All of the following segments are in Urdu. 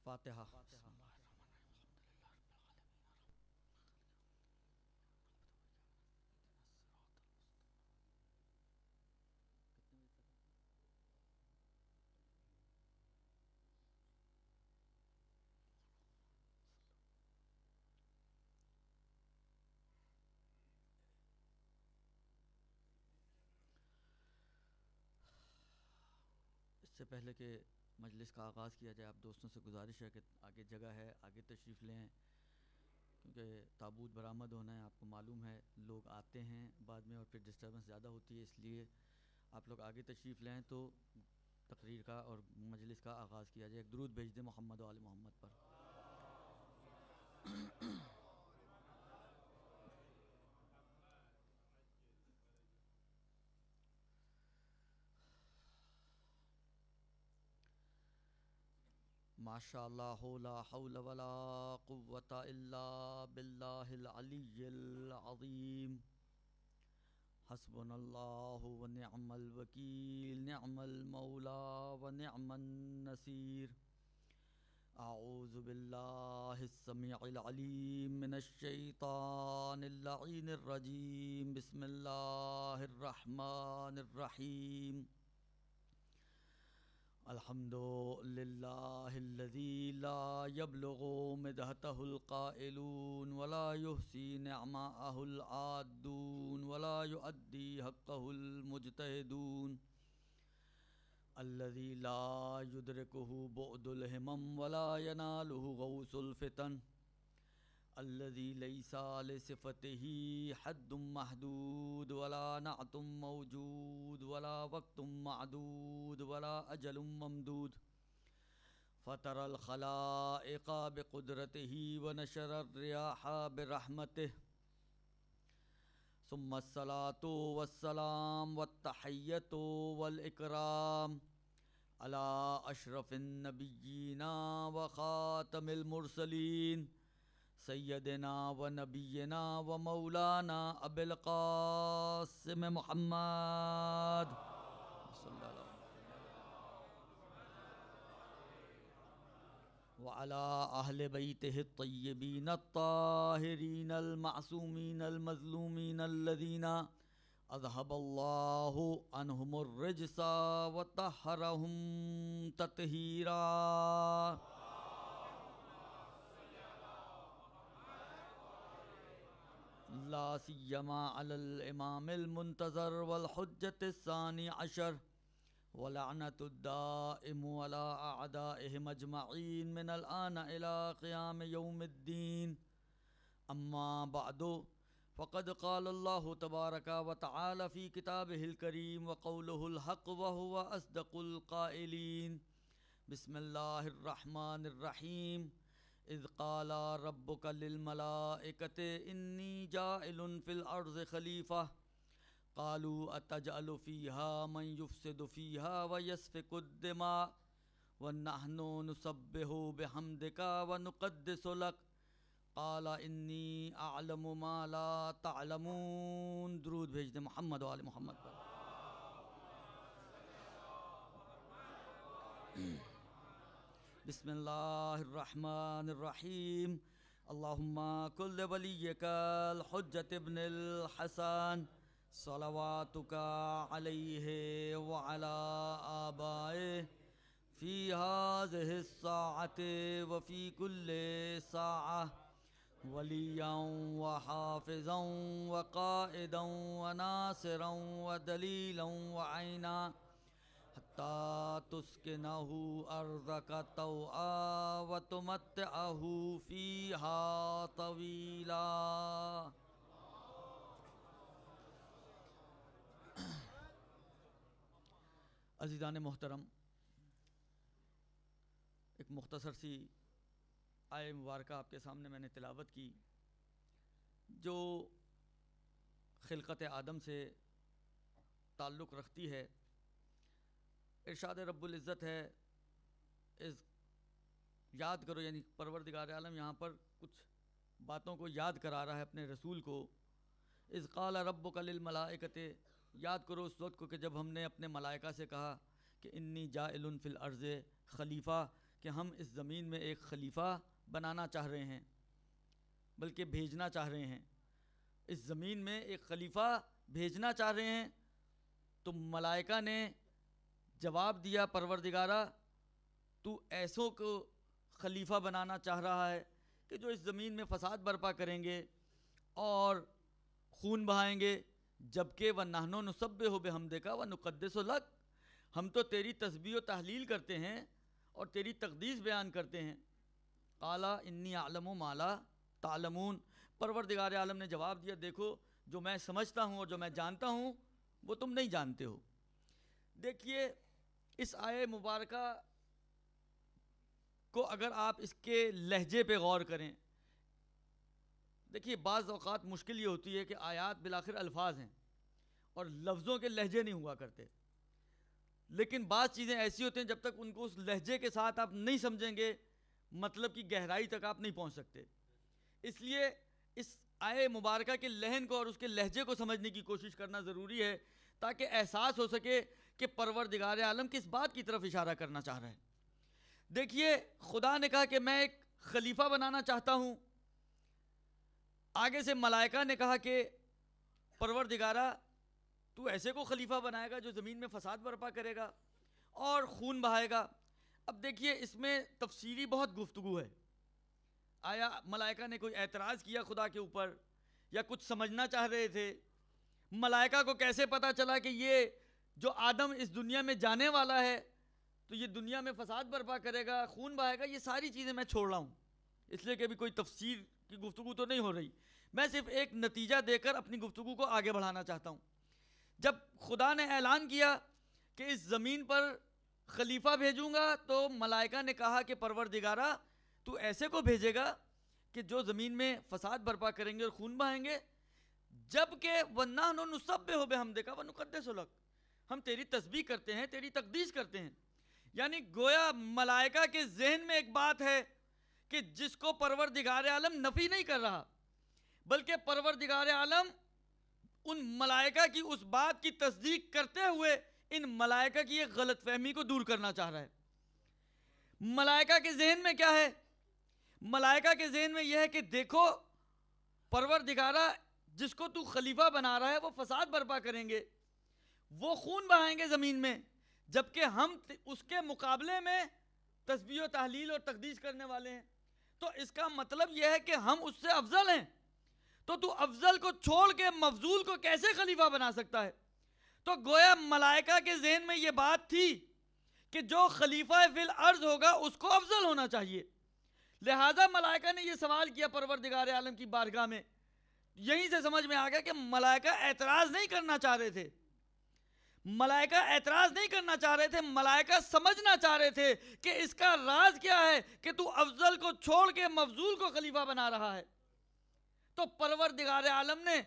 فاتحہ۔ اس سے پہلے کہ مجلس کا آغاز کیا جائے، آپ دوستوں سے گزارش ہے کہ آگے جگہ ہے، آگے تشریف لیں، کیونکہ تابوت برآمد ہونا ہے۔ آپ کو معلوم ہے لوگ آتے ہیں بعد میں اور پھر ڈسٹربنس زیادہ ہوتی ہے، اس لیے آپ لوگ آگے تشریف لیں تو تقریر کا اور مجلس کا آغاز کیا جائے۔ ایک درود بھیج دیں محمد و آل محمد پر۔ ماشاء اللہ لا حول ولا قوة الا باللہ العلی العظیم، حسبنا اللہ ونعم الوکیل، نعم المولا ونعم النصیر۔ اعوذ باللہ السمیع العلیم من الشیطان اللعین الرجیم، بسم اللہ الرحمن الرحیم۔ الحمد للہ الذی لا یبلغ مدحتہ القائلون ولا یحصی نعماءہ العادون ولا یؤدی حقہ المجتہدون، الذی لا یدرکہ بعد الہمم ولا ینالہ غوث الفتن، الذی لیس لصفتہ حد محدود ولا نعت موجود ولا وقت معدود ولا اجل ممدود، فطر الخلائق بقدرتہ ونشر الریاح برحمتہ، ثم الصلاة والسلام والتحیۃ والاکرام علی اشرف النبیین وخاتم المرسلین، سیدنا و نبینا و مولانا ابی القاسم محمد صلی اللہ علیہ وسلم وعلی اہل بیتہ الطیبین الطاہرین المعصومین المظلومین الذین اذہب اللہ عنہم الرجس وطہرہم تطہیرا۔ لا سیما علی الامام المنتظر والحجۃ الثانی عشر ولعنۃ الدائم علی اعدائہم اجمعین من الآن الی قیام یوم الدین، اما بعد فقد قال اللہ تبارک و تعالی فی کتابہ الکریم وقولہ الحق وہو اصدق القائلین۔ بسم اللہ الرحمن الرحیم۔ اذ قال ربک للملائکۃ انی جاعل فی الارض خلیفہ قالوا اتجعل فیہا من یفسد فیہا ویسفک الدماء ونحن نسبح بحمدک ونقدس لک قال انی اعلم ما لا تعلمون۔ درود بھیج دیں محمد و آل محمد پر۔ بسم اللہ الرحمن الرحیم۔ اللہم کل ولیک الحجۃ ابن الحسن صلواتک علیہ وعلی آبائہ فی ہذہ الساعۃ وفی کل ساعہ ولیا وحافظا وقائدا وناصرا ودلیلا وعینا حتی تسکنہ ارضک طوعا وتمتعہ فیہا طویلا۔ عزیزان محترم، ایک مختصر سی آیہ مبارکہ آپ کے سامنے میں نے تلاوت کی جو خلقت آدم سے تعلق رکھتی ہے۔ ارشاد رب العزت ہے اس یاد کرو، یعنی پروردگار عالم یہاں پر کچھ باتوں کو یاد کرا رہا ہے اپنے رسول کو۔ اذ قال ربک للملائکۃ، یاد کرو اس وقت کو کہ جب ہم نے اپنے ملائکہ سے کہا کہ انی جاعل فی الارض خلیفہ، کہ ہم اس زمین میں ایک خلیفہ بنانا چاہ رہے ہیں، بلکہ بھیجنا چاہ رہے ہیں، اس زمین میں ایک خلیفہ بھیجنا چاہ رہے ہیں۔ تو ملائکہ نے جواب دیا پروردگارہ تو ایسوں کو خلیفہ بنانا چاہ رہا ہے کہ جو اس زمین میں فساد برپا کریں گے اور خون بہائیں گے، جبکہ وَنَحْنُ نُسَبِّحُ بِحَمْدِكَ وَنُقَدِّسُ لَكَ، ہم تو تیری تسبیح و تحلیل کرتے ہیں اور تیری تقدیس بیان کرتے ہیں۔ قَالَ إِنِّي أَعْلَمُ مَا لَا تَعْلَمُونَ، پروردگار عالم نے جواب دیا دیکھو جو میں سمجھتا ہوں اور جو میں جانتا ہوں وہ تم نہیں جانتے ہو۔ دیکھیے اس آیے مبارکہ کو اگر آپ اس کے لہجے پہ غور کریں، دیکھیے بعض اوقات مشکل یہ ہوتی ہے کہ آیات بالآخر الفاظ ہیں اور لفظوں کے لہجے نہیں ہوا کرتے، لیکن بعض چیزیں ایسی ہوتی ہیں جب تک ان کو اس لہجے کے ساتھ آپ نہیں سمجھیں گے مطلب کی گہرائی تک آپ نہیں پہنچ سکتے۔ اس لیے اس آیے مبارکہ کے لحن کو اور اس کے لہجے کو سمجھنے کی کوشش کرنا ضروری ہے تاکہ احساس ہو سکے کہ پروردگار عالم کس بات کی طرف اشارہ کرنا چاہ رہا ہے۔ دیکھیے خدا نے کہا کہ میں ایک خلیفہ بنانا چاہتا ہوں، آگے سے ملائکہ نے کہا کہ پروردگارہ تو ایسے کو خلیفہ بنائے گا جو زمین میں فساد برپا کرے گا اور خون بہائے گا۔ اب دیکھیے اس میں تفسیری بہت گفتگو ہے، آیا ملائکہ نے کوئی اعتراض کیا خدا کے اوپر یا کچھ سمجھنا چاہ رہے تھے؟ ملائکہ کو کیسے پتا چلا کہ یہ جو آدم اس دنیا میں جانے والا ہے تو یہ دنیا میں فساد برپا کرے گا، خون بہائے گا؟ یہ ساری چیزیں میں چھوڑ رہا ہوں، اس لیے کہ ابھی کوئی تفسیر کی گفتگو تو نہیں ہو رہی، میں صرف ایک نتیجہ دے کر اپنی گفتگو کو آگے بڑھانا چاہتا ہوں۔ جب خدا نے اعلان کیا کہ اس زمین پر خلیفہ بھیجوں گا تو ملائکہ نے کہا کہ پروردگارہ تو ایسے کو بھیجے گا کہ جو زمین میں فساد برپا کریں گے اور خون بہائیں گے، جبکہ وَنَحْنُ نُسَبِّحُ بِحَمْدِكَ وَنُقَدِّسُ لَكَ، ہم تیری تسبیح کرتے ہیں، تیری تقدیس کرتے ہیں۔ یعنی گویا ملائکہ کے ذہن میں ایک بات ہے کہ جس کو پروردگار عالم نفی نہیں کر رہا، بلکہ پروردگار عالم ان ملائکہ کی اس بات کی تصدیق کرتے ہوئے ان ملائکہ کی ایک غلط فہمی کو دور کرنا چاہ رہا ہے۔ ملائکہ کے ذہن میں کیا ہے؟ ملائکہ کے ذہن میں یہ ہے کہ دیکھو پروردگارہ جس کو تو خلیفہ بنا رہا ہے وہ فساد برپا کریں گے، وہ خون بہائیں گے زمین میں، جبکہ ہم اس کے مقابلے میں تسبیح و تحلیل اور تقدیس کرنے والے ہیں۔ تو اس کا مطلب یہ ہے کہ ہم اس سے افضل ہیں، تو افضل کو چھوڑ کے مفضول کو کیسے خلیفہ بنا سکتا ہے؟ تو گویا ملائکہ کے ذہن میں یہ بات تھی کہ جو خلیفہ فی الارض ہوگا اس کو افضل ہونا چاہیے، لہذا ملائکہ نے یہ سوال کیا پروردگار عالم کی بارگاہ میں۔ یہیں سے سمجھ میں آ گیا کہ ملائکہ اعتراض نہیں کرنا چاہ رہے تھے، ملائکہ اعتراض نہیں کرنا چاہ رہے تھے، ملائکہ سمجھنا چاہ رہے تھے کہ اس کا راز کیا ہے کہ تو افضل کو چھوڑ کے مفضول کو خلیفہ بنا رہا ہے۔ تو پروردگار عالم نے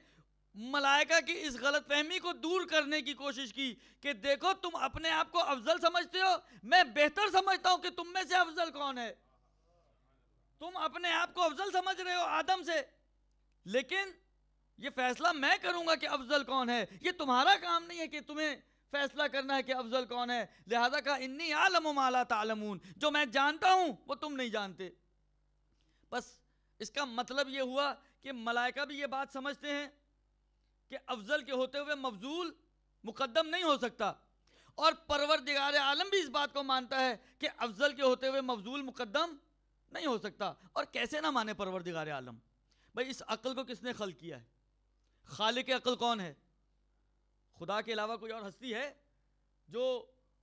ملائکہ کی اس غلط فہمی کو دور کرنے کی کوشش کی کہ دیکھو تم اپنے آپ کو افضل سمجھتے ہو، میں بہتر سمجھتا ہوں کہ تم میں سے افضل کون ہے۔ تم اپنے آپ کو افضل سمجھ رہے ہو آدم سے، لیکن یہ فیصلہ میں کروں گا کہ افضل کون ہے، یہ تمہارا کام نہیں ہے کہ تمہیں فیصلہ کرنا ہے کہ افضل کون ہے۔ لہذا کہا انی اعلم ما لا تعلمون، جو میں جانتا ہوں وہ تم نہیں جانتے۔ بس اس کا مطلب یہ ہوا کہ ملائکہ بھی یہ بات سمجھتے ہیں کہ افضل کے ہوتے ہوئے مفضول مقدم نہیں ہو سکتا، اور پروردگار عالم بھی اس بات کو مانتا ہے کہ افضل کے ہوتے ہوئے مفضول مقدم نہیں ہو سکتا۔ اور کیسے نہ مانے پروردگار عالم؟ بھئی اس عقل کو کس نے خلق کیا ہے؟ خالق عقل کون ہے؟ خدا کے علاوہ کوئی اور ہستی ہے جو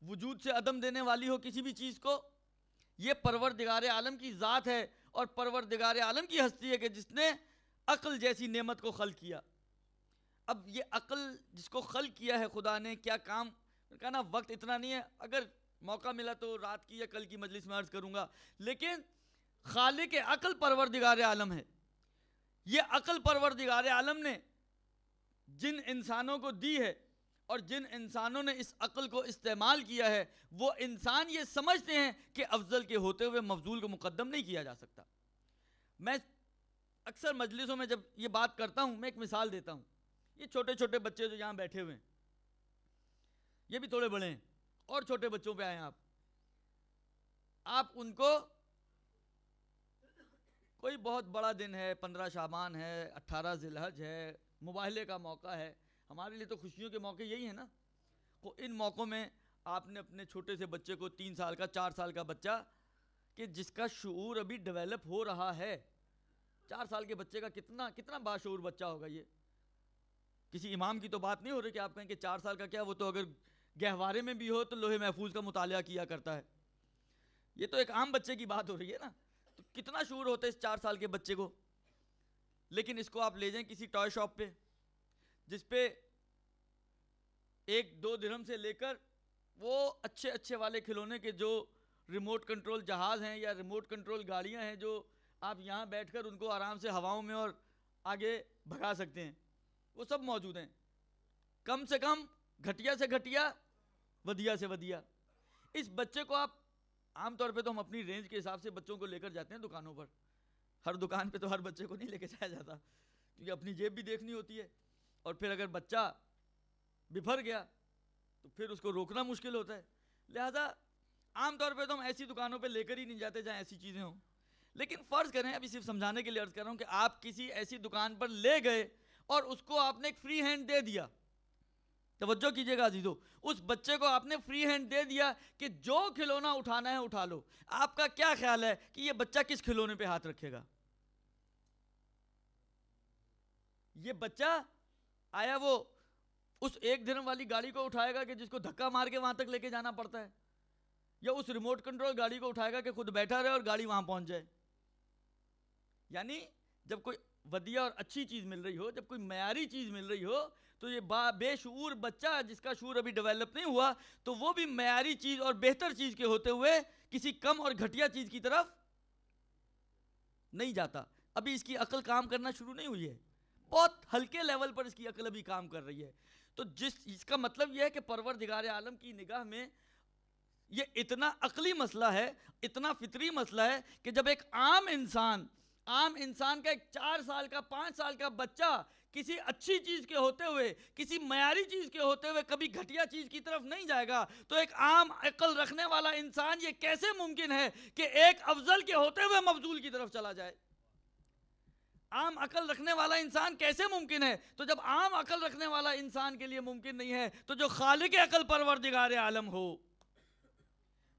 وجود سے عدم دینے والی ہو کسی بھی چیز کو؟ یہ پروردگار عالم کی ذات ہے اور پروردگار عالم کی ہستی ہے کہ جس نے عقل جیسی نعمت کو خلق کیا۔ اب یہ عقل جس کو خلق کیا ہے خدا نے، کیا کام کہنا، وقت اتنا نہیں ہے، اگر موقع ملا تو رات کی یا کل کی مجلس میں عرض کروں گا، لیکن خالق عقل پروردگار عالم ہے۔ یہ عقل پروردگار عالم نے جن انسانوں کو دی ہے اور جن انسانوں نے اس عقل کو استعمال کیا ہے، وہ انسان یہ سمجھتے ہیں کہ افضل کے ہوتے ہوئے مفضول کو مقدم نہیں کیا جا سکتا۔ میں اکثر مجلسوں میں جب یہ بات کرتا ہوں میں ایک مثال دیتا ہوں۔ یہ چھوٹے چھوٹے بچے جو یہاں بیٹھے ہوئے ہیں، یہ بھی تھوڑے بڑے ہیں، اور چھوٹے بچوں پہ آئیں آپ۔ آپ ان کو کوئی بہت بڑا دن ہے، 15 شعبان ہے، 18 ذی الحج ہے، مباہلے کا موقع ہے، ہمارے لیے تو خوشیوں کے موقع یہی ہیں نا، تو ان موقعوں میں آپ نے اپنے چھوٹے سے بچے کو 3 سال کا 4 سال کا بچہ کہ جس کا شعور ابھی ڈیولپ ہو رہا ہے، 4 سال کے بچے کا کتنا باشعور بچہ ہوگا یہ. کسی امام کی تو بات نہیں ہو رہی کہ آپ کہیں کہ 4 سال کا کیا، وہ تو اگر گہوارے میں بھی ہو تو لوح محفوظ کا مطالعہ کیا کرتا ہے. یہ تو ایک عام بچے کی بات ہو رہی ہے نا. تو کتنا شعور ہوتا ہے اس 4 سال کے بچے کو. لیکن اس کو آپ لے جائیں کسی ٹوائے شاپ پہ جس پہ 1-2 درہم سے لے کر وہ اچھے والے کھلونے کے جو ریموٹ کنٹرول جہاز ہیں یا ریموٹ کنٹرول گاڑیاں ہیں جو آپ یہاں بیٹھ کر ان کو آرام سے ہواؤں میں اور آگے بھگا سکتے ہیں، وہ سب موجود ہیں. کم سے کم گھٹیا سے گھٹیا، ودیا سے ودیا. اس بچے کو آپ عام طور پہ تو ہم اپنی رینج کے حساب سے بچوں کو لے کر جاتے ہیں دکانوں پر. ہر دکان پہ تو ہر بچے کو نہیں لے کے جایا جاتا کیونکہ اپنی جیب بھی دیکھنی ہوتی ہے، اور پھر اگر بچہ بفر گیا تو پھر اس کو روکنا مشکل ہوتا ہے. لہذا عام طور پہ تو ہم ایسی دکانوں پہ لے کر ہی نہیں جاتے جہاں ایسی چیزیں ہوں. لیکن فرض کریں، ابھی صرف سمجھانے کے لیے عرض کر رہا ہوں کہ آپ کسی ایسی دکان پر لے گئے اور اس کو آپ نے ایک فری ہینڈ دے دیا. توجہ کیجئے گا عزیزو، اس بچے کو آپ نے فری ہینڈ دے دیا کہ جو کھلونا اٹھانا ہے اٹھا لو. آپ کا کیا خیال ہے کہ یہ بچہ کس کھلونے پہ ہاتھ رکھے گا؟ یہ بچہ آیا وہ اس 1 درہم والی گاڑی کو اٹھائے گا کہ جس کو دھکا مار کے وہاں تک لے کے جانا پڑتا ہے، یا اس ریموٹ کنٹرول گاڑی کو اٹھائے گا کہ خود بیٹھا رہے اور گاڑی وہاں پہنچ جائے؟ یعنی جب کوئی ودیہ اور اچھی چیز مل رہی ہو، جب کوئی معیاری چیز مل رہی ہو، تو یہ بے شعور بچہ جس کا شعور ابھی ڈیولپ نہیں ہوا، تو وہ بھی معیاری چیز اور بہتر چیز کے ہوتے ہوئے کسی کم اور گھٹیا چیز کی طرف نہیں جاتا. ابھی اس کی عقل کام کرنا شروع نہیں ہوئی ہے، بہت ہلکے لیول پر اس کی عقل ابھی کام کر رہی ہے. تو اس کا مطلب یہ ہے کہ پروردگار عالم کی نگاہ میں یہ اتنا عقلی مسئلہ ہے، اتنا فطری مسئلہ ہے کہ جب ایک عام انسان کا ایک 4 سال کا 5 سال کا بچہ کسی اچھی چیز کے ہوتے ہوئے، کسی معیاری چیز کے ہوتے ہوئے کبھی گھٹیا چیز کی طرف نہیں جائے گا، تو ایک عام عقل رکھنے والا انسان یہ کیسے ممکن ہے کہ ایک افضل کے ہوتے ہوئے مفضول کی طرف چلا جائے؟ عام عقل رکھنے والا انسان کیسے ممکن ہے؟ تو جب عام عقل رکھنے والا انسان کے لیے ممکن نہیں ہے تو جو خالق عقل پروردگار عالم ہو،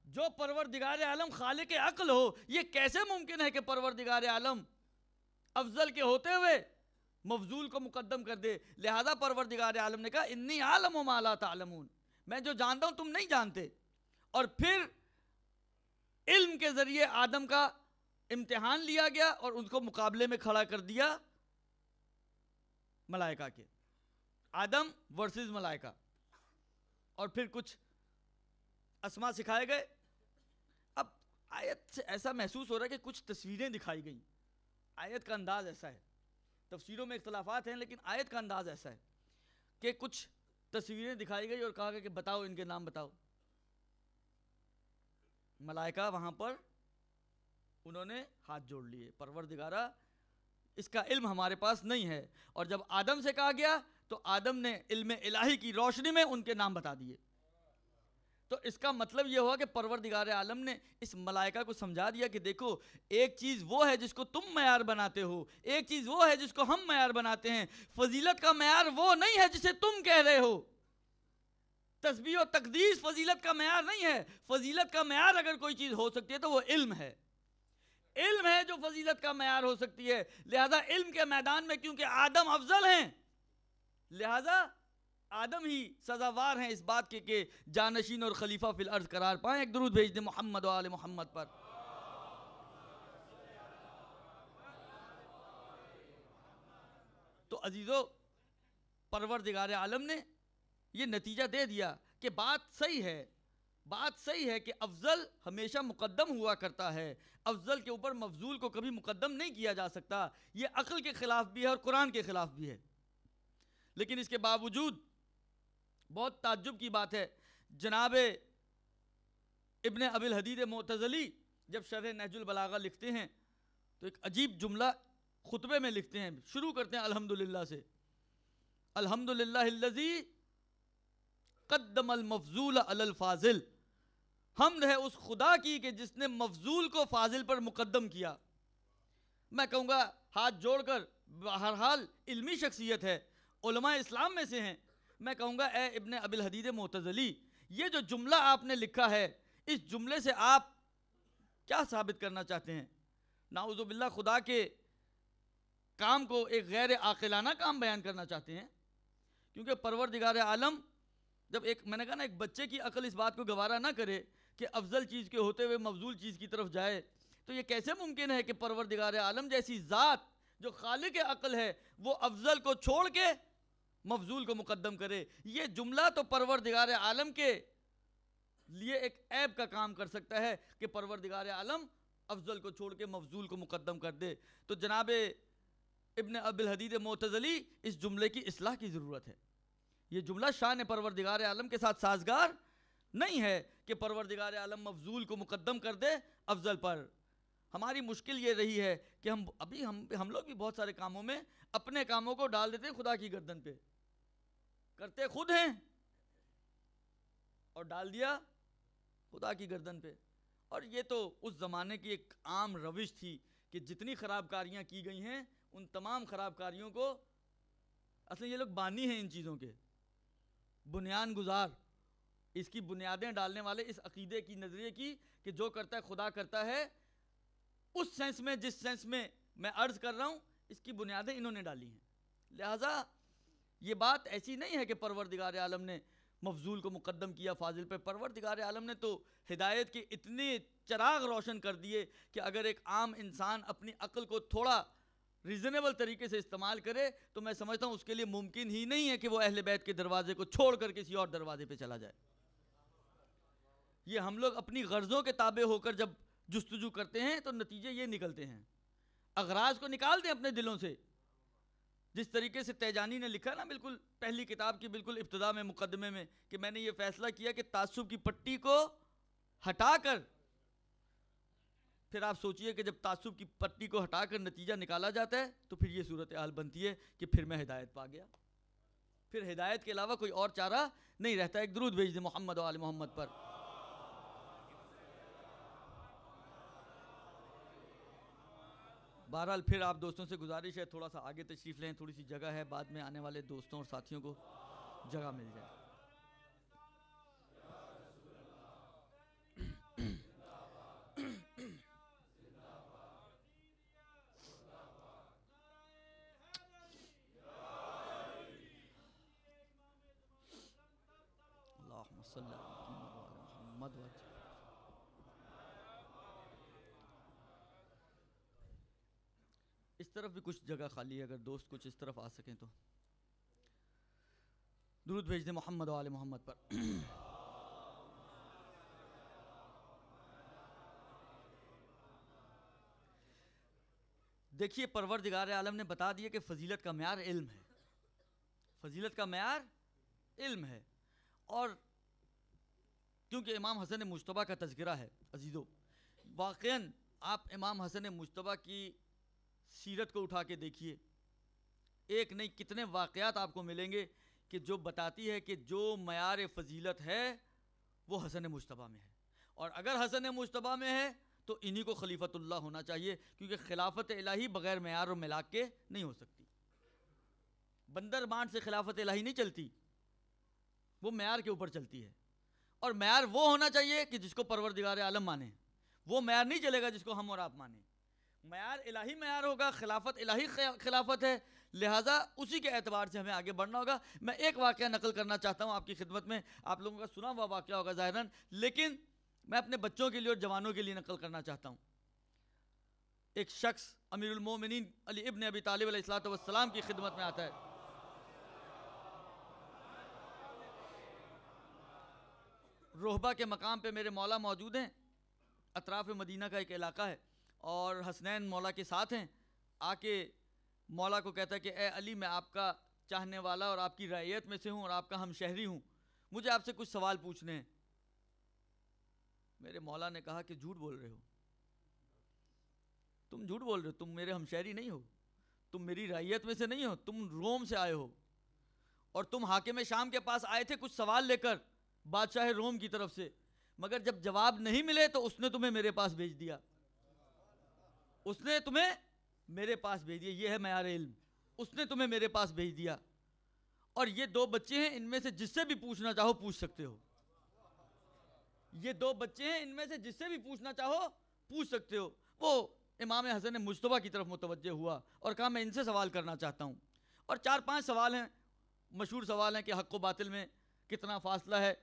جو پروردگار عالم خالق عقل ہو، یہ کیسے ممکن ہے کہ پروردگار عالم افضل کے ہوتے ہوئے مفضول کو مقدم کر دے؟ لہذا پروردگار عالم نے کہا انی عالم ما لا تعلمون، میں جو جانتا ہوں تم نہیں جانتے. اور پھر علم کے ذریعے آدم کا امتحان لیا گیا اور ان کو مقابلے میں کھڑا کر دیا ملائکہ کے، آدم ورسز ملائکہ. اور پھر کچھ اسما سکھائے گئے. اب آیت سے ایسا محسوس ہو رہا ہے کہ کچھ تصویریں دکھائی گئیں. آیت کا انداز ایسا ہے، تفسیروں میں اختلافات ہیں لیکن آیت کا انداز ایسا ہے کہ کچھ تصویریں دکھائی گئی اور کہا گیا کہ بتاؤ ان کے نام بتاؤ. ملائکہ وہاں پر انہوں نے ہاتھ جوڑ لیے، پروردگارہ اس کا علم ہمارے پاس نہیں ہے. اور جب آدم سے کہا گیا تو آدم نے علم الہی کی روشنی میں ان کے نام بتا دیے. تو اس کا مطلب یہ ہوا کہ پروردگار عالم نے اس ملائکہ کو سمجھا دیا کہ دیکھو، ایک چیز وہ ہے جس کو تم معیار بناتے ہو، ایک چیز وہ ہے جس کو ہم معیار بناتے ہیں. فضیلت کا معیار وہ نہیں ہے جسے تم کہہ رہے ہو. تسبیح و تقدیس فضیلت کا معیار نہیں ہے. فضیلت کا معیار اگر کوئی چیز ہو سکتی ہے تو وہ علم ہے. علم ہے جو فضیلت کا معیار ہو سکتی ہے. لہذا علم کے میدان میں کیونکہ آدم افضل ہیں، لہذا آدم ہی سزاوار ہیں اس بات کے کہ جانشین اور خلیفہ فی الارض قرار پائیں. ایک درود بھیج دیں محمد و آل محمد پر. تو عزیزو، پروردگار عالم نے یہ نتیجہ دے دیا کہ بات صحیح ہے کہ افضل ہمیشہ مقدم ہوا کرتا ہے. افضل کے اوپر مفضول کو کبھی مقدم نہیں کیا جا سکتا. یہ عقل کے خلاف بھی ہے اور قرآن کے خلاف بھی ہے. لیکن اس کے باوجود بہت تعجب کی بات ہے، جناب ابن ابی الحدید معتزلی جب شرح نہج البلاغہ لکھتے ہیں تو ایک عجیب جملہ خطبے میں لکھتے ہیں. شروع کرتے ہیں الحمدللہ سے، الحمدللہ الذی قدم المفضول علی الفاضل حمد ہے اس خدا کی کہ جس نے مفضول کو فاضل پر مقدم کیا. میں کہوں گا ہاتھ جوڑ کر، بہرحال علمی شخصیت ہے، علماء اسلام میں سے ہیں، میں کہوں گا اے ابن ابی الحدید معتزلی، یہ جو جملہ آپ نے لکھا ہے، اس جملے سے آپ کیا ثابت کرنا چاہتے ہیں؟ نعوذ باللہ خدا کے کام کو ایک غیر عاقلانہ کام بیان کرنا چاہتے ہیں. کیونکہ پروردگار عالم جب میں نے کہا نا، ایک بچے کی عقل اس بات کو گوارا نہ کرے کہ افضل چیز کے ہوتے ہوئے مفضول چیز کی طرف جائے، تو یہ کیسے ممکن ہے کہ پروردگار عالم جیسی ذات جو خالق عقل ہے وہ افضل کو چھوڑ کے مفضول کو مقدم کرے؟ یہ جملہ تو پروردگار عالم کے لیے ایک عیب کا کام کر سکتا ہے کہ پروردگار عالم افضل کو چھوڑ کے مفضول کو مقدم کر دے. تو جناب ابن ابی الحدید معتزلی، اس جملے کی اصلاح کی ضرورت ہے. یہ جملہ شان پروردگار عالم کے ساتھ سازگار نہیں ہے کہ پروردگار عالم مفضول کو مقدم کر دے افضل پر. ہماری مشکل یہ رہی ہے کہ ہم لوگ بھی بہت سارے کاموں میں اپنے کاموں کو ڈال دیتے ہیں خدا کی گردن پہ، کرتے خود ہیں اور ڈال دیا خدا کی گردن پہ. اور یہ تو اس زمانے کی ایک عام روش تھی کہ جتنی خراب کاریاں کی گئی ہیں ان تمام خراب کاریوں کو اصل یہ لوگ بانی ہیں ان چیزوں کے، بنیان گزار، اس کی بنیادیں ڈالنے والے، اس عقیدے کی، نظریے کی کہ جو کرتا ہے خدا کرتا ہے، اس سینس میں جس سینس میں میں عرض کر رہا ہوں، اس کی بنیادیں انہوں نے ڈالی ہیں. لہٰذا یہ بات ایسی نہیں ہے کہ پروردگار عالم نے مفضول کو مقدم کیا فاضل پہ. پروردگار عالم نے تو ہدایت کے اتنے چراغ روشن کر دیے کہ اگر ایک عام انسان اپنی عقل کو تھوڑا ریزنیبل طریقے سے استعمال کرے تو میں سمجھتا ہوں اس کے لیے ممکن ہی نہیں ہے کہ وہ اہل بیت کے دروازے کو چھوڑ کر کسی اور دروازے پہ چلا جائے. یہ ہم لوگ اپنی غرضوں کے تابع ہو کر جب جستجو کرتے ہیں تو نتیجے یہ نکلتے ہیں. اغراض کو نکال دیں اپنے دلوں سے. جس طریقے سے تیجانی نے لکھا نا، بالکل پہلی کتاب کی بالکل ابتدا میں مقدمے میں، کہ میں نے یہ فیصلہ کیا کہ تعصب کی پٹی کو ہٹا کر، پھر آپ سوچئے کہ جب تعصب کی پٹی کو ہٹا کر نتیجہ نکالا جاتا ہے تو پھر یہ صورتحال بنتی ہے کہ پھر میں ہدایت پا گیا. پھر ہدایت کے علاوہ کوئی اور چارہ نہیں رہتا. ایک درود بھیج دیں محمد و آل محمد پر. بہرحال پھر آپ دوستوں سے گزارش ہے تھوڑا سا آگے تشریف لیں، تھوڑی سی جگہ ہے، بعد میں آنے والے دوستوں اور ساتھیوں کو جگہ مل جائے. اللہم صلی علی محمد و آل محمد. اس طرف بھی کچھ جگہ خالی ہے، اگر دوست کچھ اس طرف آ سکیں تو درود بھیج دیں محمد و آل محمد پر. دیکھیے پروردگار عالم نے بتا دیا کہ فضیلت کا معیار علم ہے. فضیلت کا معیار علم ہے. اور کیونکہ امام حسن مجتبیٰ کا تذکرہ ہے عزیزو، واقعاً آپ امام حسن مجتبیٰ کی سیرت کو اٹھا کے دیکھیے، ایک نہیں کتنے واقعات آپ کو ملیں گے کہ جو بتاتی ہے کہ جو معیار فضیلت ہے وہ حسن مجتبیٰ میں ہے. اور اگر حسن مجتبیٰ میں ہے تو انہی کو خلیفۃ اللہ ہونا چاہیے، کیونکہ خلافت الہی بغیر معیار و ملاک کے نہیں ہو سکتی. بندر بانٹ سے خلافت الہی نہیں چلتی، وہ معیار کے اوپر چلتی ہے. اور معیار وہ ہونا چاہیے کہ جس کو پروردگار عالم مانے. وہ معیار نہیں چلے گا جس کو ہم اور آپ مانیں. معیار الہی معیار ہوگا، خلافت الہی خلافت ہے، لہٰذا اسی کے اعتبار سے ہمیں آگے بڑھنا ہوگا. میں ایک واقعہ نقل کرنا چاہتا ہوں آپ کی خدمت میں، آپ لوگوں کا سنا ہوا واقعہ ہوگا ظاہراً، لیکن میں اپنے بچوں کے لیے اور جوانوں کے لیے نقل کرنا چاہتا ہوں. ایک شخص امیر المومنین علی ابن ابی طالب علیہ السلام کی خدمت میں آتا ہے. روحبہ کے مقام پہ میرے مولا موجود ہیں، اطراف مدینہ کا ایک علاقہ ہے، اور حسنین مولا کے ساتھ ہیں. آ کے مولا کو کہتا ہے کہ اے علی، میں آپ کا چاہنے والا اور آپ کی رعیت میں سے ہوں اور آپ کا ہم شہری ہوں، مجھے آپ سے کچھ سوال پوچھنے ہیں. میرے مولا نے کہا کہ جھوٹ بول رہے ہو، تم جھوٹ بول رہے ہو، تم میرے ہم شہری نہیں ہو، تم میری رعیت میں سے نہیں ہو، تم روم سے آئے ہو اور تم حاکم شام کے پاس آئے تھے کچھ سوال لے کر بادشاہ روم کی طرف سے. مگر جب جواب نہیں ملے تو اس نے تمہیں میرے پاس بھیج دیا، اس نے تمہیں میرے پاس بھیج دیا. یہ ہے معیار علم. اس نے تمہیں میرے پاس بھیج دیا. اور یہ دو بچے ہیں، ان میں سے جس سے بھی پوچھنا چاہو پوچھ سکتے ہو. یہ دو بچے ہیں، ان میں سے جس سے بھی پوچھنا چاہو پوچھ سکتے ہو. وہ امام حسن مجتبیٰ کی طرف متوجہ ہوا اور کہا میں ان سے سوال کرنا چاہتا ہوں. اور 4-5 سوال ہیں، مشہور سوال ہیں کہ حق و باطل میں کتنا فاصلہ ہے،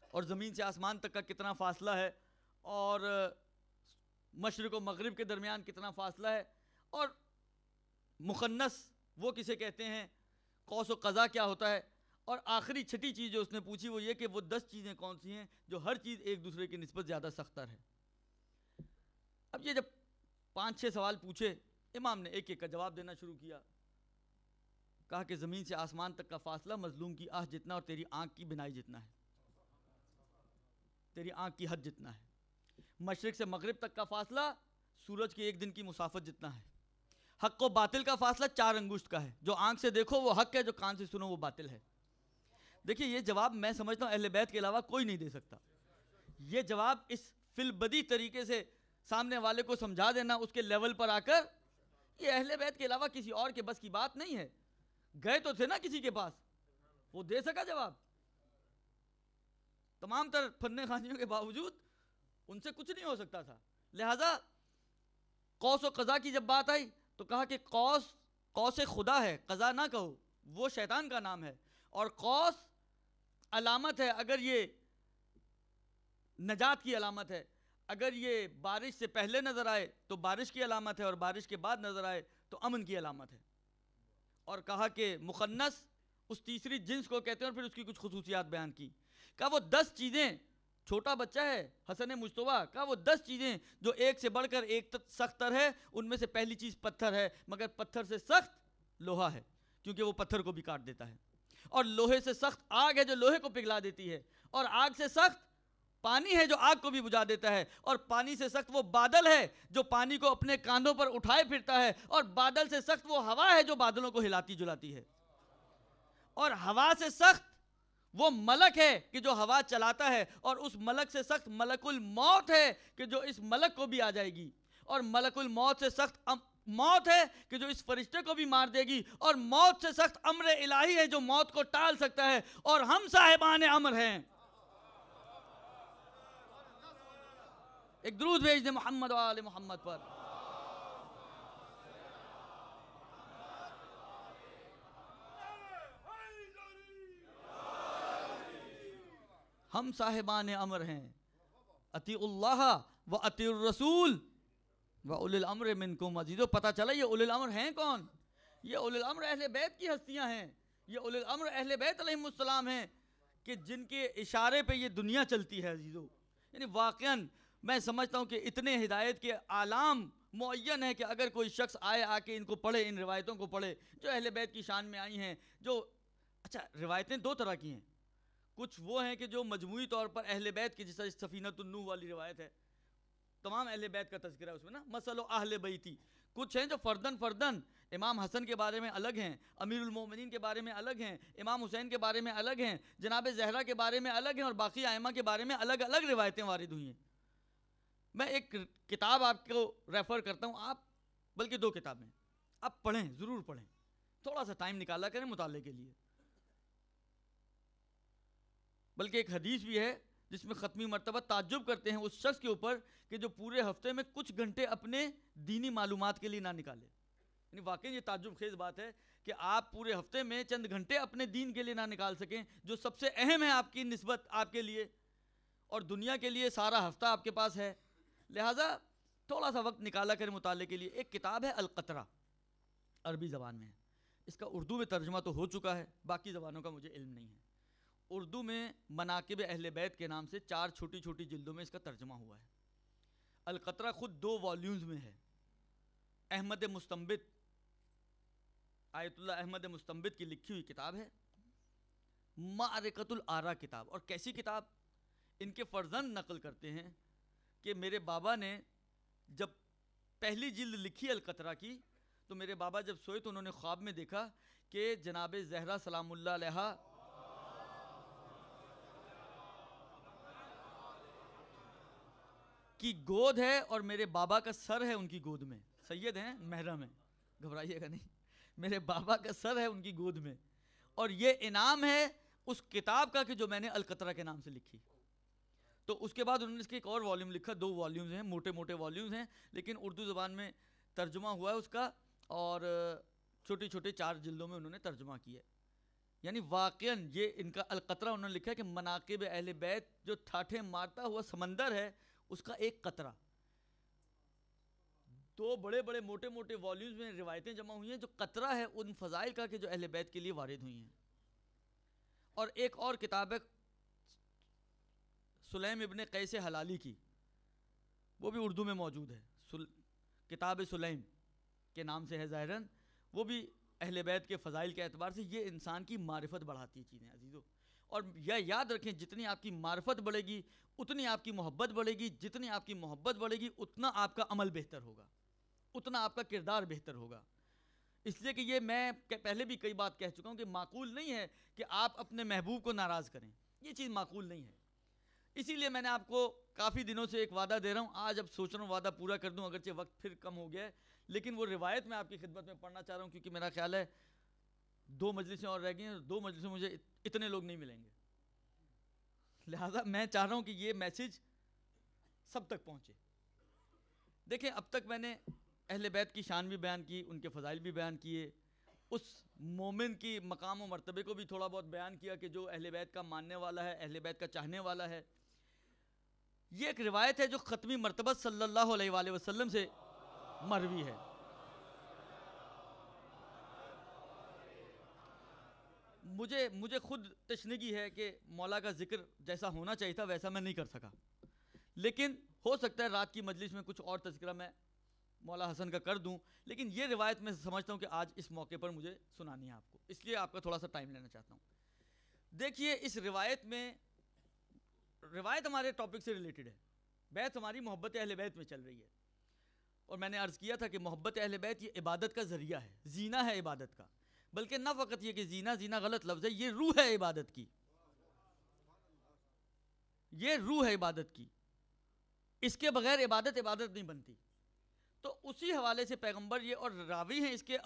اور زمین سے آسمان تک کا کتنا فاصلہ ہے، اور مشرق و مغرب کے درمیان کتنا فاصلہ ہے، اور مخنث وہ کسے کہتے ہیں، قوس و قزح کیا ہوتا ہے، اور آخری چھٹی چیز جو اس نے پوچھی وہ یہ کہ وہ 10 چیزیں کون سی ہیں جو ہر چیز ایک دوسرے کی نسبت زیادہ سختر ہے. اب یہ جب 5-6 سوال پوچھے، امام نے ایک ایک کا جواب دینا شروع کیا. کہا کہ زمین سے آسمان تک کا فاصلہ مظلوم کی آہ جتنا اور تیری آنکھ کی بنائی جتنا ہے، تیری آنکھ کی حد جتنا ہے. مشرق سے مغرب تک کا فاصلہ سورج کے ایک دن کی مسافت جتنا ہے. حق و باطل کا فاصلہ 4 انگشت کا ہے، جو آنکھ سے دیکھو وہ حق ہے، جو کان سے سنو وہ باطل ہے. دیکھیے یہ جواب میں سمجھتا ہوں اہل بیت کے علاوہ کوئی نہیں دے سکتا. یہ جواب اس فی البدی طریقے سے سامنے والے کو سمجھا دینا اس کے لیول پر آ کر، یہ اہل بیت کے علاوہ کسی اور کے بس کی بات نہیں ہے. گئے تو تھے نا کسی کے پاس، وہ دے سکا جواب. تمام تر فن خانیوں کے باوجود ان سے کچھ نہیں ہو سکتا تھا. لہٰذا قوس و قزح کی جب بات آئی تو کہا کہ قوس خدا ہے، قزح نہ کہو، وہ شیطان کا نام ہے. اور قوس علامت ہے، اگر یہ نجات کی علامت ہے، اگر یہ بارش سے پہلے نظر آئے تو بارش کی علامت ہے، اور بارش کے بعد نظر آئے تو امن کی علامت ہے. اور کہا کہ مخنث اس تیسری جنس کو کہتے ہیں، اور پھر اس کی کچھ خصوصیات بیان کی. کہا وہ 10 چیزیں، چھوٹا بچہ ہے حسن مجتبیٰ، کہا وہ 10 چیزیں جو ایک سے بڑھ کر ایک سخت تر ہے، ان میں سے پہلی چیز پتھر ہے، مگر پتھر سے سخت لوہا ہے، کیونکہ وہ پتھر کو بھی کاٹ دیتا ہے. اور لوہے سے سخت آگ ہے جو لوہے کو پگھلا دیتی ہے، اور آگ سے سخت پانی ہے جو آگ کو بھی بجھا دیتا ہے، اور پانی سے سخت وہ بادل ہے جو پانی کو اپنے کاندھوں پر اٹھائے پھرتا ہے، اور بادل سے سخت وہ ہوا ہے جو بادلوں کو ہلاتی جلاتی ہے، اور ہوا سے سخت وہ ملک ہے کہ جو ہوا چلاتا ہے، اور اس ملک سے سخت ملک الموت ہے کہ جو اس ملک کو بھی آ جائے گی، اور ملک الموت سے سخت موت ہے کہ جو اس فرشتے کو بھی مار دے گی، اور موت سے سخت امر الہی ہے جو موت کو ٹال سکتا ہے، اور ہم صاحبان امر ہیں. ایک درود بھیج دیں محمد و آل محمد پر. ہم صاحبان امر ہیں، اطیعوا اللہ و اطیعوا الرسول و اولی الامر منکم. عزیزو پتہ چلا یہ اولی الامر ہیں کون؟ یہ اولی الامر اہل بیت کی ہستیاں ہیں. یہ اولی الامر اہل بیت علیہم السلام ہیں کہ جن کے اشارے پہ یہ دنیا چلتی ہے. عزیزو یعنی واقعاً میں سمجھتا ہوں کہ اتنے ہدایت کے اعلام معین ہے کہ اگر کوئی شخص آئے آ کے ان کو پڑھے، ان روایتوں کو پڑھے جو اہل بیت کی شان میں آئی ہیں. جو اچھا روایتیں 2 طرح کی ہیں. کچھ وہ ہیں کہ جو مجموعی طور پر اہل بیت کی، جیسا سفینۃ النوح والی روایت ہے، تمام اہل بیت کا تذکرہ ہے اس میں نا، مثل اہل بیتی. کچھ ہیں جو فردن فردن، امام حسن کے بارے میں الگ ہیں، امیر المومنین کے بارے میں الگ ہیں، امام حسین کے بارے میں الگ ہیں، جناب زہرا کے بارے میں الگ ہیں، اور باقی ائمہ کے بارے میں الگ الگ روایتیں وارد ہوئی ہیں. میں ایک کتاب آپ کو ریفر کرتا ہوں، آپ بلکہ 2 کتابیں آپ پڑھیں، ضرور پڑھیں، تھوڑا سا ٹائم نکالا کریں مطالعے کے لیے. بلکہ ایک حدیث بھی ہے جس میں ختمی مرتبہ تعجب کرتے ہیں اس شخص کے اوپر کہ جو پورے ہفتے میں کچھ گھنٹے اپنے دینی معلومات کے لیے نہ نکالے. یعنی واقعی یہ تعجب خیز بات ہے کہ آپ پورے ہفتے میں چند گھنٹے اپنے دین کے لیے نہ نکال سکیں جو سب سے اہم ہے آپ کی نسبت آپ کے لیے، اور دنیا کے لیے سارا ہفتہ آپ کے پاس ہے. لہٰذا تھوڑا سا وقت نکالا کر مطالعے کے لیے. ایک کتاب ہے القطرہ، عربی زبان میں ہے، اس کا اردو میں ترجمہ تو ہو چکا ہے، باقی زبانوں کا مجھے علم نہیں ہے. اردو میں مناقب اہل بیت کے نام سے 4 چھوٹی چھوٹی جلدوں میں اس کا ترجمہ ہوا ہے. القطرہ خود 2 والیومز میں ہے. احمد مستنبط، آیت اللہ احمد مستنبط کی لکھی ہوئی کتاب ہے، معرکۃ الآراء کتاب. اور کیسی کتاب؟ ان کے فرزند نقل کرتے ہیں کہ میرے بابا نے جب پہلی جلد لکھی القطرہ کی تو میرے بابا جب سوئے تو انہوں نے خواب میں دیکھا کہ جناب زہرا سلام اللہ علیہا کی گود ہے اور میرے بابا کا سر ہے ان کی گود میں. سید ہیں محرم ہیں, گھبرائیے گا نہیں, میرے بابا کا سر ہے ان کی گود میں, اور یہ انعام ہے اس کتاب کا کہ جو میں نے القطرہ کے نام سے لکھی. تو اس کے بعد انہوں نے اس کے ایک اور والیوم لکھا, 2 والیومز ہیں, موٹے موٹے والیومز ہیں, لیکن اردو زبان میں ترجمہ ہوا ہے اس کا, اور چھوٹے چھوٹے 4 جلدوں میں انہوں نے ترجمہ کیا ہے. یعنی واقعاً یہ ان کا القطرہ انہوں نے لکھا ہے کہ مناقب اہل بیت جو ٹھاٹھے مارتا ہوا سمندر ہے اس کا ایک قطرہ. 2 بڑے بڑے موٹے موٹے والیومز میں روایتیں جمع ہوئی ہیں جو قطرہ ہے ان فضائل کا کہ جو اہل بیت کے لیے وارد ہوئی ہیں. اور ایک اور کتاب ہے سلیم ابن قیس حلالی کی, وہ بھی اردو میں موجود ہے, کتاب سلیم کے نام سے ہے ظاہراً. وہ بھی اہل بیت کے فضائل کے اعتبار سے یہ انسان کی معرفت بڑھاتی چیزیں عزیزو. اور یہ یاد رکھیں جتنی آپ کی معرفت بڑھے گی اتنی آپ کی محبت بڑھے گی, جتنی آپ کی محبت بڑھے گی اتنا آپ کا عمل بہتر ہوگا, اتنا آپ کا کردار بہتر ہوگا. اس لیے کہ یہ میں پہلے بھی کئی بات کہہ چکا ہوں کہ معقول نہیں ہے کہ آپ اپنے محبوب کو ناراض کریں, یہ چیز معقول نہیں ہے. اسی لیے میں نے آپ کو کافی دنوں سے ایک وعدہ دے رہا ہوں, آج اب سوچ رہا ہوں وعدہ پورا کر دوں, اگرچہ وقت پھر کم ہو گیا ہے, لیکن وہ روایت میں آپ کی خدمت میں پڑھنا چاہ رہا ہوں کیونکہ میرا خیال ہے 2 مجلسیں اور رہ گئی ہیں, 2 مجلسیں مجھے اتنے لوگ نہیں ملیں گے, لہٰذا میں چاہ رہا ہوں کہ یہ میسج سب تک پہنچے. دیکھیں اب تک میں نے اہل بیت کی شان بھی بیان کی, ان کے فضائل بھی بیان کیے, اس مومن کی مقام و مرتبے کو بھی تھوڑا بہت بیان کیا کہ جو اہل بیت کا ماننے والا ہے, اہل بیت کا چاہنے والا ہے. یہ ایک روایت ہے جو ختمی مرتبہ صلی اللہ علیہ وآلہ وسلم سے مروی ہے. مجھے خود تشنگی ہے کہ مولا کا ذکر جیسا ہونا چاہیے تھا ویسا میں نہیں کر سکا, لیکن ہو سکتا ہے رات کی مجلس میں کچھ اور تذکرہ میں مولا حسن کا کر دوں, لیکن یہ روایت میں سمجھتا ہوں کہ آج اس موقع پر مجھے سنانی ہے آپ کو, اس لیے آپ کا تھوڑا سا ٹائم لینا چاہتا ہوں. دیکھیے اس روایت میں, روایت ہمارے ٹاپک سے ریلیٹڈ ہے, بیت ہماری محبت اہل بیت میں چل رہی ہے, اور میں نے عرض کیا تھا کہ محبت اہل بیت یہ عبادت کا ذریعہ ہے, زینہ ہے عبادت کا, بلکہ نہ فقط یہ کہ زینہ غلط لفظ ہے, یہ روح ہے عبادت کی, یہ روح ہے عبادت کی, اس کے بغیر عبادت نہیں بنتی. تو اسی حوالے سے پیغمبر یہ, اور راوی ہیں اس کے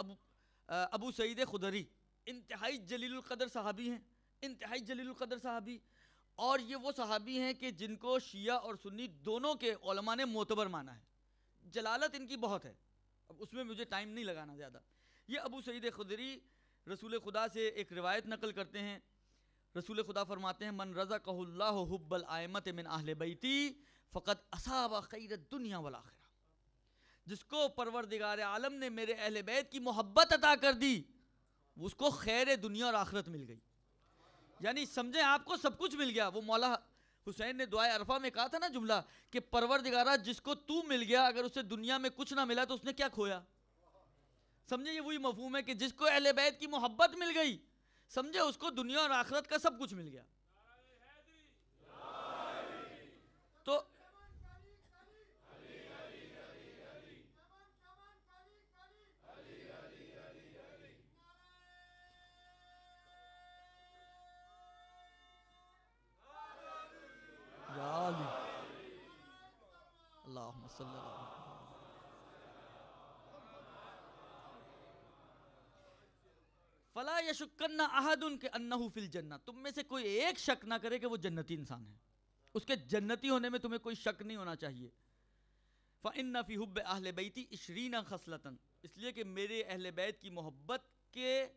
ابو سعید خدری, انتہائی جلیل القدر صحابی ہیں, انتہائی جلیل القدر صحابی, اور یہ وہ صحابی ہیں کہ جن کو شیعہ اور سنی دونوں کے علماء نے معتبر مانا ہے. جلالت ان کی بہت ہے, اب اس میں مجھے ٹائم نہیں لگانا زیادہ. یہ ابو سعید خدری رسول خدا سے ایک روایت نقل کرتے ہیں. رسول خدا فرماتے ہیں من رزقہ اللہ حب الائمۃ من اہل بیتی فقد اصاب خیر الدنیا والآخرہ, جس کو پروردگار عالم نے میرے اہل بیت کی محبت عطا کر دی اس کو خیر دنیا اور آخرت مل گئی. یعنی سمجھیں آپ کو سب کچھ مل گیا. وہ مولا حسین نے دعائے عرفہ میں کہا تھا نا جملہ کہ پروردگارہ جس کو تو مل گیا اگر اسے دنیا میں کچھ نہ ملا تو اس نے کیا کھویا. سمجھے یہ وہی مفہوم ہے کہ جس کو اہل بیت کی محبت مل گئی سمجھے اس کو دنیا اور آخرت کا سب کچھ مل گیا. تو اللہم صلی اللہ علیہ وسلم. فلا یشکن احد کہ انہ فی الجنہ, تم میں سے کوئی ایک شک نہ کرے کہ وہ جنتی انسان ہے, اس کے جنتی ہونے میں تمہیں کوئی شک نہیں ہونا چاہیے. فإن فی حب اہل بیتی 20 خصلۃ, اس لیے کہ میرے اہل بیت کی محبت کے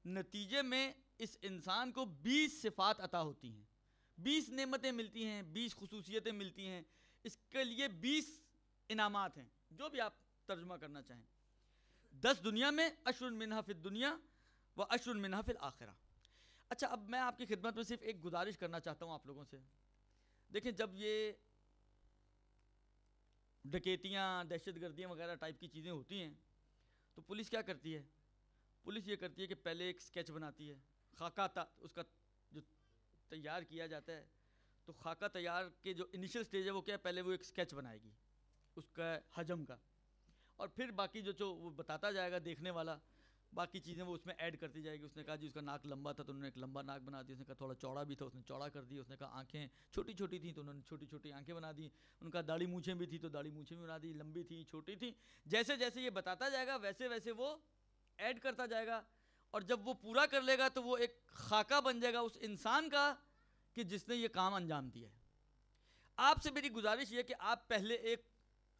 نتیجے میں اس انسان کو 20 صفات عطا ہوتی ہیں, 20 نعمتیں ملتی ہیں, 20 خصوصیتیں ملتی ہیں, اس کے لیے 20 انعامات ہیں, جو بھی آپ ترجمہ کرنا چاہیں. 10 دنیا میں, عشر منہا فی الدنیا و عشر منہا فی الآخرہ. اچھا اب میں آپ کی خدمت میں صرف ایک گزارش کرنا چاہتا ہوں آپ لوگوں سے. دیکھیں جب یہ ڈکیتیاں, دہشت گردیاں وغیرہ ٹائپ کی چیزیں ہوتی ہیں تو پولیس کیا کرتی ہے؟ پولیس یہ کرتی ہے کہ پہلے ایک سکیچ بناتی ہے, خاکہ اس کا جو تیار کیا جاتا ہے, تو خاکہ تیار کے جو انیشل سٹیج ہے وہ کیا ہے, پہلے وہ ایک سکیچ بنائے گی اس کا حجم کا, اور پھر باقی جو وہ بتاتا جائے گا دیکھنے والا باقی چیزیں وہ اس میں ایڈ کرتی جائے گی. اس نے کہا جی اس کا ناک لمبا تھا تو انہوں نے ایک لمبا ناک بنا دیا. اس نے کہا تھوڑا چوڑا بھی تھا, اس نے چوڑا کر دیا. اس نے کہا آنکھیں چھوٹی چھوٹی تھیں تو انہوں نے چھوٹی چھوٹی آنکھیں بنا دی. ان کا داڑھی مونچھیں بھی تھی تو داڑھی مونچھیں بھی بنا دی, لمبی تھی چھوٹی تھی. جیسے جیسے یہ بتاتا جائے گا ویسے ویسے وہ ایڈ کرتا جائے گا, اور جب وہ پورا کر لے گا تو وہ ایک خاکہ بن جائے گا اس انسان کا کہ جس نے یہ کام انجام دیا ہے. آپ سے میری گزارش یہ کہ آپ پہلے ایک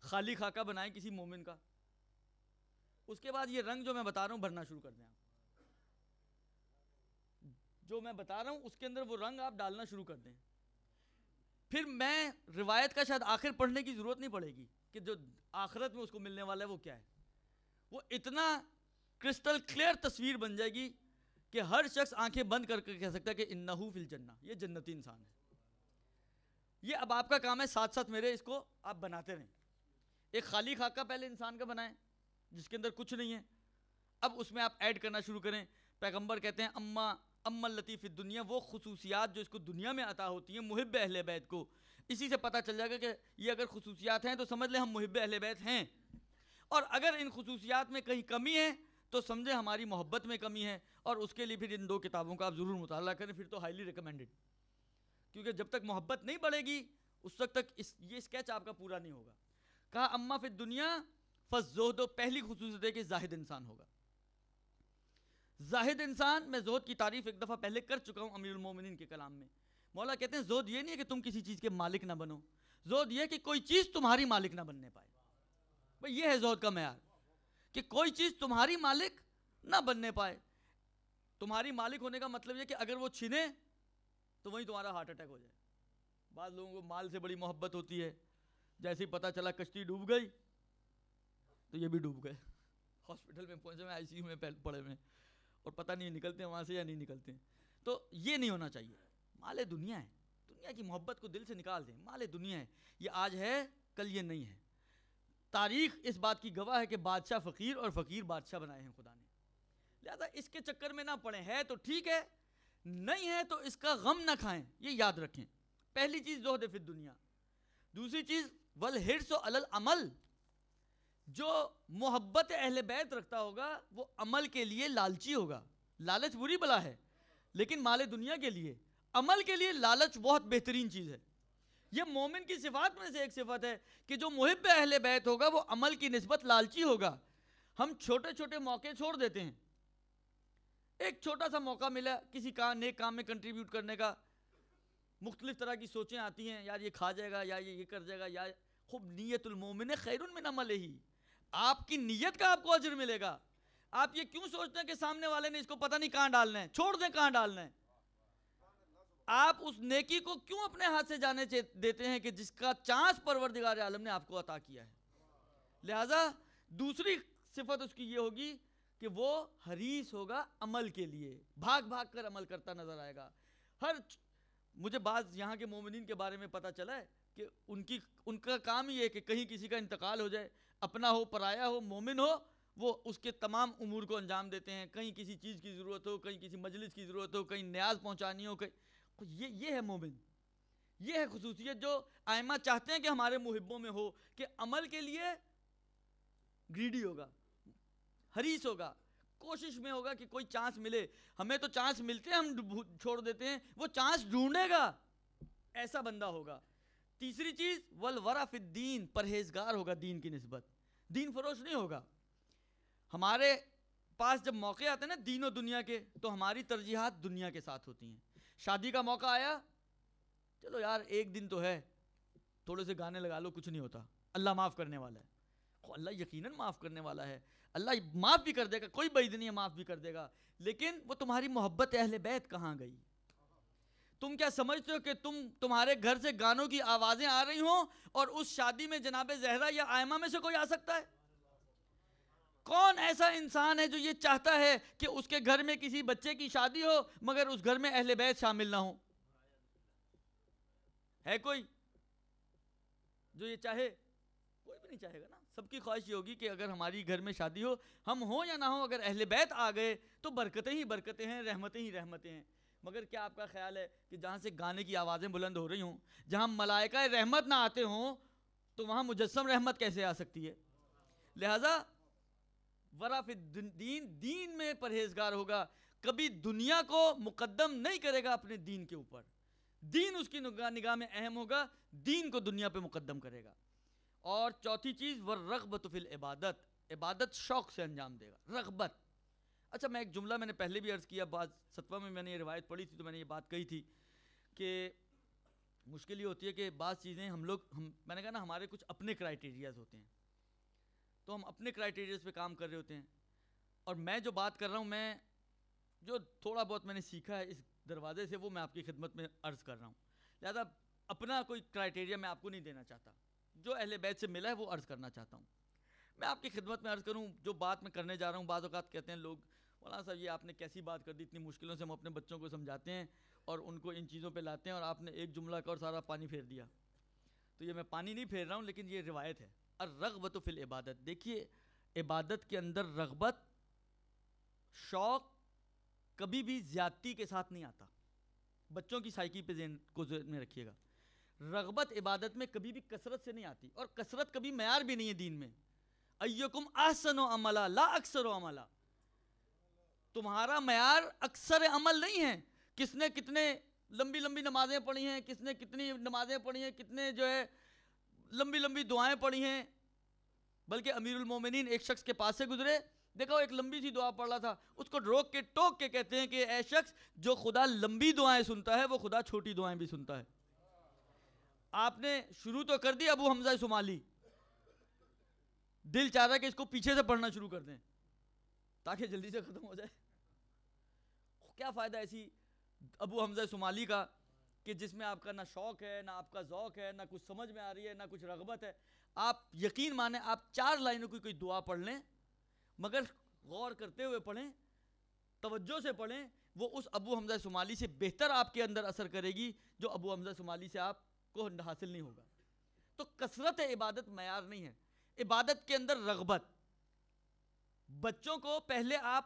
خالی خاکہ بنائیں کسی مومن کا, اس کے بعد یہ رنگ جو میں بتا رہا ہوں بھرنا شروع کر دیں. آپ جو میں بتا رہا ہوں اس کے اندر وہ رنگ آپ ڈالنا شروع کر دیں. پھر میں روایت کا شاید آخر پڑھنے کی ضرورت نہیں پڑے گی کہ جو آخرت میں اس کو ملنے والا ہے وہ کیا ہے. وہ اتنا کرسٹل کلیئر تصویر بن جائے گی کہ ہر شخص آنکھیں بند کر کے کہہ سکتا ہے کہ انہو فی الجنہ, یہ جنتی انسان ہے. یہ اب آپ کا کام ہے ساتھ ساتھ میرے اس کو آپ بناتے رہیں. ایک خالی خاکہ پہلے انسان کا بنائیں جس کے اندر کچھ نہیں ہے, اب اس میں آپ ایڈ کرنا شروع کریں. پیغمبر کہتے ہیں اما لطیف الدنیا, وہ خصوصیات جو اس کو دنیا میں عطا ہوتی ہیں محب اہل بیت کو. اسی سے پتہ چل جائے گا کہ یہ اگر خصوصیات ہیں تو سمجھ لیں ہم محب اہل بیت ہیں, اور اگر ان خصوصیات میں کہیں کمی ہے تو سمجھیں ہماری محبت میں کمی ہے. اور اس کے لیے پھر ان 2 کتابوں کا آپ ضرور مطالعہ کریں, پھر تو ہائیلی ریکمینڈڈ, کیونکہ جب تک محبت نہیں بڑھے گی اس وقت تک یہ اسکیچ آپ کا پورا نہیں ہوگا. کہا اما فی الدنیا فالزہد, پہلی خصوصیت ہے کہ زاہد انسان ہوگا. زاہد انسان, میں زہد کی تعریف ایک دفعہ پہلے کر چکا ہوں امیر المومنین کے کلام میں. مولا کہتے ہیں زہد یہ نہیں ہے کہ تم کسی چیز کے مالک نہ بنو, زہد یہ ہے کہ کوئی چیز تمہاری مالک نہ بننے پائے. بھئی یہ ہے زہد کا معیار, کہ کوئی چیز تمہاری مالک نہ بننے پائے. تمہاری مالک ہونے کا مطلب یہ کہ اگر وہ چھنے تو وہیں تمہارا ہارٹ اٹیک ہو جائے. بعض لوگوں کو مال سے بڑی محبت ہوتی ہے, جیسے ہی پتہ چلا کشتی ڈوب گئی تو یہ بھی ڈوب گئے, ہاسپٹل میں پہنچے میں آئی سی یو میں پڑے ہوئے, اور پتہ نہیں نکلتے ہیں وہاں سے یا نہیں نکلتے ہیں. تو یہ نہیں ہونا چاہیے. مال دنیا ہے, دنیا کی محبت کو دل سے نکال دیں. مال دنیا ہے, یہ آج ہے کل یہ نہیں ہے. تاریخ اس بات کی گواہ ہے کہ بادشاہ فقیر اور فقیر بادشاہ بنائے ہیں خدا نے. لہذا اس کے چکر میں نہ پڑیں, ہے تو ٹھیک ہے, نہیں ہے تو اس کا غم نہ کھائیں, یہ یاد رکھیں. پہلی چیز زہد فی الدنیا. دوسری چیز والحرص علی العمل, جو محبت اہل بیت رکھتا ہوگا وہ عمل کے لیے لالچی ہوگا. لالچ بری بلا ہے, لیکن مال دنیا کے لیے, عمل کے لیے لالچ بہت بہترین چیز ہے. یہ مومن کی صفات میں سے ایک صفت ہے کہ جو محب اہل بیت ہوگا وہ عمل کی نسبت لالچی ہوگا. ہم چھوٹے چھوٹے موقع چھوڑ دیتے ہیں. ایک چھوٹا سا موقع ملا کسی نیک کام میں کنٹریبیوٹ کرنے کا, مختلف طرح کی سوچیں آتی ہیں, یار یہ کھا جائے گا, یا یہ کر جائے گا, یا خوب نیت المومن خیر من عملہ, آپ کی نیت کا آپ کو اجر ملے گا. آپ یہ کیوں سوچتے ہیں کہ سامنے والے نے اس کو پتہ نہیں کہاں ڈالنا ہے, چھوڑ دیں کہاں ڈالنا ہے. آپ اس نیکی کو کیوں اپنے ہاتھ سے جانے دیتے ہیں کہ جس کا چانس پروردگار عالم نے آپ کو عطا کیا ہے. لہٰذا دوسری صفت اس کی یہ ہوگی کہ وہ حریص ہوگا عمل کے لیے, بھاگ بھاگ کر عمل کرتا نظر آئے گا. مجھے بعض یہاں کے مومنین کے بارے میں پتہ چلا ہے کہ ان کا کام یہ ہے کہ کہیں کسی کا انتقال ہو جائے, اپنا ہو پرایا ہو, مومن ہو, وہ اس کے تمام امور کو انجام دیتے ہیں. کہیں کسی چیز کی ضرورت ہو, کہیں کسی مجلس کی ضرورت ہو, کہیں نیاز پہنچانی ہو, یہ ہے مومن. یہ ہے خصوصیت جو ائمہ چاہتے ہیں کہ ہمارے محبوں میں ہو, کہ عمل کے لیے گریڈی ہوگا, حریص ہوگا, کوشش میں ہوگا کہ کوئی چانس ملے. ہمیں تو چانس ملتے ہیں ہم چھوڑ دیتے ہیں, وہ چانس ڈھونڈے گا, ایسا بندہ ہوگا. تیسری چیز والورع فی الدین, پرہیزگار ہوگا دین کی نسبت, دین فروش نہیں ہوگا. ہمارے پاس جب موقع آتے ہیں نا دین و دنیا کے, تو ہماری ترجیحات دنیا کے ساتھ ہوتی ہیں. شادی کا موقع آیا, چلو یار ایک دن تو ہے, تھوڑے سے گانے لگا لو, کچھ نہیں ہوتا, اللہ معاف کرنے والا ہے. اللہ یقیناً معاف کرنے والا ہے, اللہ معاف بھی کر دے گا, کوئی بعید نہیں ہے, معاف بھی کر دے گا. لیکن وہ تمہاری محبت اہل بیت کہاں گئی؟ تم کیا سمجھتے ہو کہ تمہارے گھر سے گانوں کی آوازیں آ رہی ہوں اور اس شادی میں جناب زہرا یا آئمہ میں سے کوئی آ سکتا ہے؟ کون ایسا انسان ہے جو یہ چاہتا ہے کہ اس کے گھر میں کسی بچے کی شادی ہو مگر اس گھر میں اہل بیت شامل نہ ہو؟ ہے کوئی جو یہ چاہے؟ کوئی بھی نہیں چاہے گا نا. سب کی خواہش یہ ہوگی کہ اگر ہماری گھر میں شادی ہو, ہم ہوں یا نہ ہوں, اگر اہل بیت آ گئے تو برکتیں ہی برکتیں ہیں, رحمتیں ہی رحمتیں ہیں. مگر کیا آپ کا خیال ہے کہ جہاں سے گانے کی آوازیں بلند ہو رہی ہوں, جہاں ملائکہ رحمت نہ آتے ہوں, تو وہاں مجسم رحمت کیسے آ سکتی ہے؟ لہٰذا ورا فی الدین، دین میں پرہیزگار ہوگا، کبھی دنیا کو مقدم نہیں کرے گا اپنے دین کے اوپر، دین اس کی نگاہ میں اہم ہوگا، دین کو دنیا پہ مقدم کرے گا۔ اور چوتھی چیز والرغبۃ فی العبادت، عبادت شوق سے انجام دے گا، رغبت۔ اچھا میں ایک جملہ میں نے پہلے بھی عرض کیا، بعض ستوہ میں نے یہ روایت پڑھی تھی تو میں نے یہ بات کہی تھی کہ مشکل یہ ہوتی ہے کہ بعض چیزیں میں نے کہا نا ہمارے کچھ اپنے کرائیٹیریاز ہوتے ہیں، تو ہم اپنے کرائیٹیریاز پہ کام کر رہے ہوتے ہیں، اور میں جو بات کر رہا ہوں، میں جو تھوڑا بہت میں نے سیکھا ہے اس دروازے سے وہ میں آپ کی خدمت میں عرض کر رہا ہوں، لہذا اپنا کوئی کرائیٹیریا میں آپ کو نہیں دینا چاہتا، جو اہل بیت سے ملا ہے وہ عرض کرنا چاہتا ہوں۔ میں آپ کی خدمت میں عرض کروں، جو بات میں کرنے جا رہا ہوں، بعض اوقات کہتے ہیں لوگ مولانا صاحب یہ آپ نے کیسی بات کر دی، اتنی مشکلوں سے ہم اپنے بچوں کو سمجھاتے ہیں اور ان کو ان چیزوں پہ لاتے ہیں اور آپ نے ایک جملہ کا اور سارا پانی پھیر دیا۔ تو یہ میں پانی نہیں پھیر رہا ہوں، لیکن یہ روایت ہے، الرغبۃ فی العبادت۔ دیکھیے عبادت کے اندر رغبت، شوق کبھی بھی زیادتی کے ساتھ نہیں آتا، بچوں کی سائیکی پہ ذہن کو ذہن میں رکھیے گا۔ رغبت عبادت میں کبھی بھی کثرت سے نہیں آتی، اور کثرت کبھی معیار بھی نہیں ہے دین میں۔ ایکم احسن عملا لا اکثر عملا، تمہارا معیار اکثر عمل نہیں ہے، کس نے کتنے لمبی لمبی نمازیں پڑھی ہیں، کس نے کتنی نمازیں پڑھی ہیں، کتنے جو ہے لمبی لمبی دعائیں پڑھی ہیں، بلکہ امیر المومنین ایک شخص کے پاس سے گزرے، دیکھو ایک لمبی سی دعا پڑھ رہا تھا، اس کو روک کے ٹوک کے کہتے ہیں کہ اے شخص، جو خدا لمبی دعائیں سنتا ہے وہ خدا چھوٹی دعائیں بھی سنتا ہے۔ آپ نے شروع تو کر دی ابو حمزہ صومالی، دل چاہ رہا ہے کہ اس کو پیچھے سے پڑھنا شروع کر دیں تاکہ جلدی سے ختم ہو جائے۔ کیا فائدہ ایسی ابو حمزہ صومالی کا کہ جس میں آپ کا نہ شوق ہے، نہ آپ کا ذوق ہے، نہ کچھ سمجھ میں آ رہی ہے، نہ کچھ رغبت ہے۔ آپ یقین مانیں، آپ 4 لائنوں کی کوئی دعا پڑھ لیں، مگر غور کرتے ہوئے پڑھیں، توجہ سے پڑھیں، وہ اس ابو حمزہ صومالی سے بہتر آپ کے اندر اثر کرے گی جو ابو حمزہ صومالی سے آپ کو حاصل نہیں ہوگا۔ تو کثرت عبادت معیار نہیں ہے، عبادت کے اندر رغبت۔ بچوں کو پہلے آپ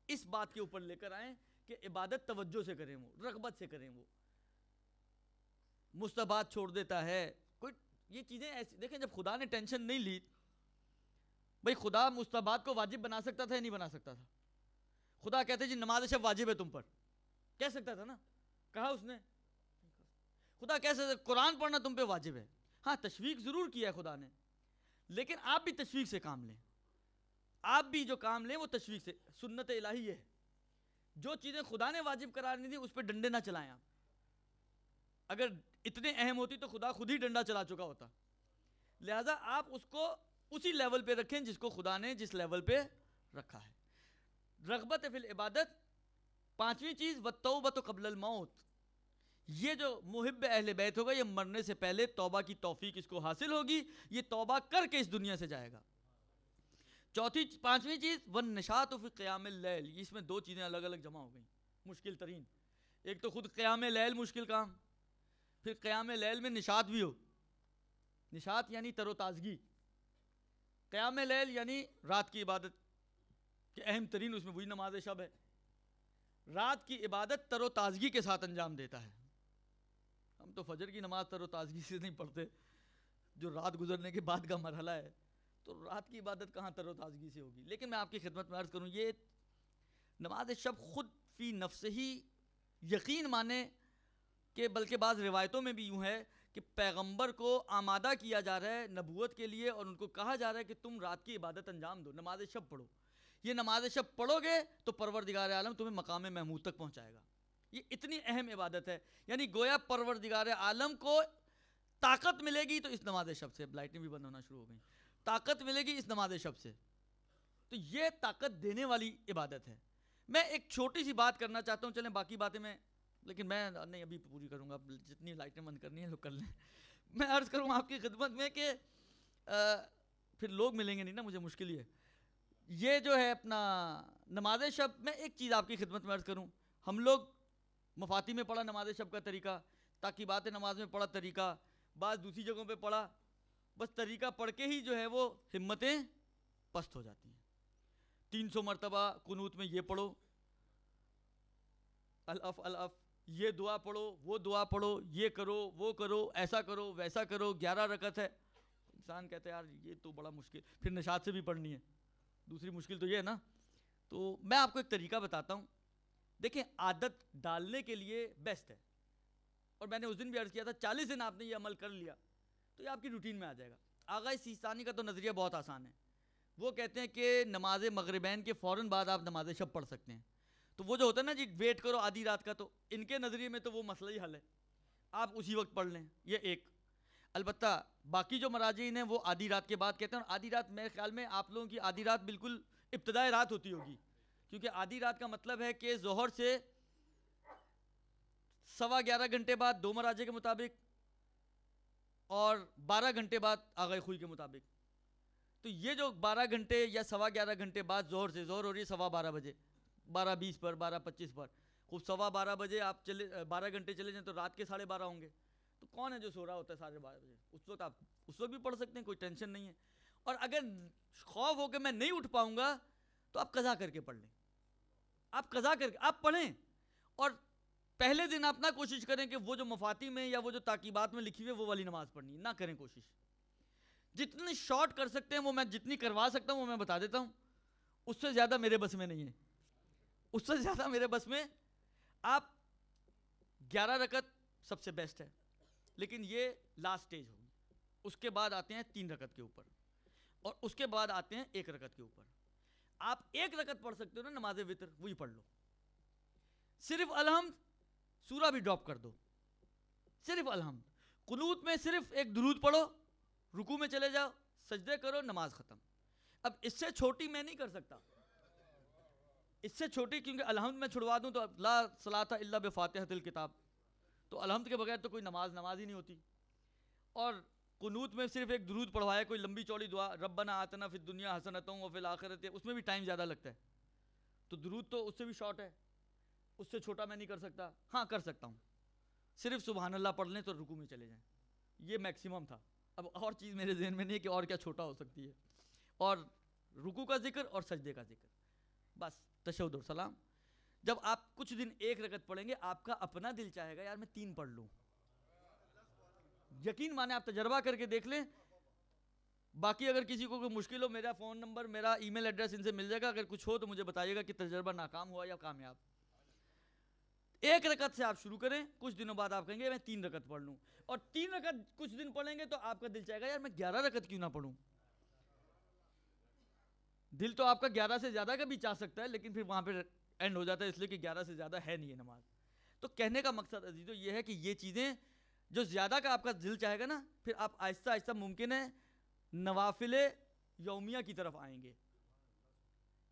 اس بات کے اوپر لے کر آئیں کہ عبادت توجہ سے کریں، وہ رغبت سے کریں، وہ مستحبات چھوڑ دیتا ہے کوئی، یہ چیزیں ایسی دیکھیں، جب خدا نے ٹینشن نہیں لی، بھئی خدا مستحبات کو واجب بنا سکتا تھا یا نہیں بنا سکتا تھا؟ خدا کہتے جی نماز شب واجب ہے تم پر، کہہ سکتا تھا نا، کہا اس نے؟ خدا کہہ سکتا قرآن پڑھنا تم پہ واجب ہے، ہاں تشویق ضرور کیا ہے خدا نے، لیکن آپ بھی تشویق سے کام لیں، آپ بھی جو کام لیں وہ تشویق سے، سنت الہی یہ ہے، جو چیزیں خدا نے واجب قرار نہیں دی اس پہ ڈنڈے نہ چلائیں آپ، اگر اتنے اہم ہوتی تو خدا خود ہی ڈنڈا چلا چکا ہوتا، لہٰذا آپ اس کو اسی لیول پہ رکھیں جس کو خدا نے جس لیول پہ رکھا ہے۔ رغبت فی العبادت۔ 5ویں چیز والتوبۃ قبل الموت، یہ جو محب اہل بیت ہوگا یہ مرنے سے پہلے توبہ کی توفیق اس کو حاصل ہوگی، یہ توبہ کر کے اس دنیا سے جائے گا۔ 5ویں چیز والنشاط فی قیام اللیل، اس میں 2 چیزیں الگ الگ جمع ہو گئیں، مشکل ترین، ایک تو خود قیام لیل مشکل کام، پھر قیام لیل میں نشاط بھی ہو، نشاط یعنی تر و تازگی، قیام لیل یعنی رات کی عبادت کہ اہم ترین اس میں وہی نماز شب ہے، رات کی عبادت تر و تازگی کے ساتھ انجام دیتا ہے۔ ہم تو فجر کی نماز تر و تازگی سے نہیں پڑھتے، جو رات گزرنے کے بعد کا مرحلہ ہے، تو رات کی عبادت کہاں تر و تازگی سے ہوگی؟ لیکن میں آپ کی خدمت میں عرض کروں، یہ نماز شب خود فی نفس ہی یقین مانے کہ بلکہ بعض روایتوں میں بھی یوں ہے کہ پیغمبر کو آمادہ کیا جا رہا ہے نبوت کے لیے، اور ان کو کہا جا رہا ہے کہ تم رات کی عبادت انجام دو، نماز شب پڑھو، یہ نماز شب پڑھو گے تو پروردگار عالم تمہیں مقام محمود تک پہنچائے گا۔ یہ اتنی اہم عبادت ہے، یعنی گویا پروردگار عالم کو طاقت ملے گی تو اس نماز شب سے، لائٹیں بھی بند ہونا شروع ہو گئیں، طاقت ملے گی اس نماز شب سے، تو یہ طاقت دینے والی عبادت ہے۔ میں ایک چھوٹی سی بات کرنا چاہتا ہوں، چلیں باقی باتیں میں، لیکن میں نہیں ابھی پوری کروں گا، جتنی لائٹیں بند کرنی ہیں لوگ کر لیں۔ میں عرض کروں آپ کی خدمت میں کہ پھر لوگ ملیں گے نہیں نا مجھے، مشکل ہی ہے۔ یہ جو ہے اپنا نماز شب، میں ایک چیز آپ کی خدمت میں عرض کروں، ہم لوگ مفاتی میں پڑھا نماز شب کا طریقہ، تاکیبات نماز میں پڑھا طریقہ، بعض دوسری جگہوں پہ پڑھا، بس طریقہ پڑھ کے ہی جو ہے وہ ہمتیں پست ہو جاتی ہیں۔ 300 مرتبہ قنوت میں یہ پڑھو، الاف الاف، یہ دعا پڑھو، وہ دعا پڑھو، یہ کرو وہ کرو، ایسا کرو ویسا کرو، 11 رکعت ہے، انسان کہتا ہے یار یہ تو بڑا مشکل، پھر نشاط سے بھی پڑھنی ہے، دوسری مشکل تو یہ ہے نا. تو میں آپ کو ایک طریقہ بتاتا ہوں. دیکھیں عادت ڈالنے کے لیے بیسٹ ہے, اور میں نے اس دن بھی عرض کیا تھا 40 دن آپ نے یہ عمل کر لیا تو یہ آپ کی روٹین میں آ جائے گا. آغا سیستانی کا تو نظریہ بہت آسان ہے. وہ کہتے ہیں کہ نماز مغربین کے فوراً بعد آپ نماز شب پڑھ سکتے ہیں. تو وہ جو ہوتا ہے نا جی ویٹ کرو آدھی رات کا, تو ان کے نظریے میں تو وہ مسئلہ ہی حل ہے, آپ اسی وقت پڑھ لیں. یہ ایک. البتہ باقی جو مراجعین ہیں وہ آدھی رات کے بعد کہتے ہیں, اور آدھی رات میرے خیال میں آپ لوگوں کی آدھی رات بالکل ابتدائے رات ہوتی ہوگی, کیونکہ آدھی رات کا مطلب ہے کہ ظہر سے 11.25 گھنٹے بعد دو مراجع کے مطابق, اور 12 گھنٹے بعد آغا خوئی کے مطابق. تو یہ جو 12 گھنٹے یا 11.25 گھنٹے بعد ظہر سے, ظہر ہو رہی ہے 12:15 بجے, 12:20 پر, 12:25 پر, خوب 12:15 بجے آپ چلے 12 گھنٹے چلے جائیں تو رات کے 12:30 ہوں گے. تو کون ہے جو سو رہا ہوتا ہے 12:30 بجے؟ اس وقت آپ اس وقت بھی پڑھ سکتے ہیں, کوئی ٹینشن نہیں ہے. اور اگر خوف ہو کہ میں نہیں اٹھ پاؤں گا تو آپ قضا کر کے پڑھ لیں. آپ قضا کر کے آپ پڑھیں, اور پہلے دن آپ نہ کوشش کریں کہ وہ جو مفاتی میں یا وہ جو تاکیبات میں لکھی ہوئی وہ والی نماز پڑھنی, نہ کریں کوشش. جتنی شارٹ کر سکتے ہیں وہ میں جتنی کروا سکتا ہوں وہ میں بتا دیتا ہوں, اس سے زیادہ میرے بس میں نہیں ہے. اس سے زیادہ میرے بس میں, آپ 11 رکعت سب سے بیسٹ ہے, لیکن یہ لاسٹ سٹیج ہوگی. اس کے بعد آتے ہیں 3 رکعت کے اوپر, اور اس کے بعد آتے ہیں 1 رکعت کے اوپر. آپ 1 رکعت پڑھ سکتے ہو نا نماز وتر, وہی پڑھ لو. صرف الحمد سورہ بھی ڈراپ کر دو, صرف الحمد. قنوت میں صرف ایک درود پڑھو, رکوع میں چلے جاؤ, سجدے کرو, نماز ختم. اب اس سے چھوٹی میں نہیں کر سکتا, اس سے چھوٹی, کیونکہ الحمد میں چھڑوا دوں تو لا صلاۃ الا بفاتحۃ الکتاب, تو الحمد کے بغیر تو کوئی نماز ہی نہیں ہوتی. اور قنوت میں صرف ایک درود پڑھوایا, کوئی لمبی چوڑی دعا ربنا آتنا فی الدنیا حسنۃ وفی الآخرۃ, اس میں بھی ٹائم زیادہ لگتا ہے. تو درود تو اس سے بھی شارٹ ہے, اس سے چھوٹا میں نہیں کر سکتا. ہاں کر سکتا ہوں, صرف سبحان اللہ پڑھ لیں تو رکوع میں چلے جائیں, یہ میکسیمم تھا. اب اور چیز میرے ذہن میں نہیں ہے کہ اور کیا چھوٹا ہو سکتی ہے. اور رکوع کا ذکر اور سجدے کا ذکر, بس تشہد اور سلام. جب آپ کچھ دن 1 رکعت پڑھیں گے آپ کا اپنا دل چاہے گا یار میں 3 پڑھ لوں. یقین مانے, آپ تجربہ کر کے دیکھ لیں. باقی اگر کسی کو کوئی مشکل ہو, میرا فون نمبر, میرا ای میل ایڈریس ان سے مل جائے گا. اگر کچھ ہو تو مجھے بتائیے گا کہ تجربہ ناکام ہوا یا کامیاب. 1 رکعت سے آپ شروع کریں, کچھ دنوں بعد آپ کہیں گے میں 3 رکعت پڑھ لوں, اور 3 رکعت کچھ دن پڑھیں گے تو آپ کا دل چاہے گا یار میں 11 رکعت کیوں نہ پڑھوں. دل تو آپ کا 11 سے زیادہ کا بھی چاہ سکتا ہے, لیکن پھر وہاں پہ اینڈ ہو جاتا ہے, اس لیے کہ 11 سے زیادہ ہے نہیں یہ نماز. تو کہنے کا مقصد عزیزو یہ ہے کہ یہ چیزیں جو زیادہ کا آپ کا دل چاہے گا نا, پھر آپ آہستہ آہستہ ممکن ہے نوافل یومیہ کی طرف آئیں گے.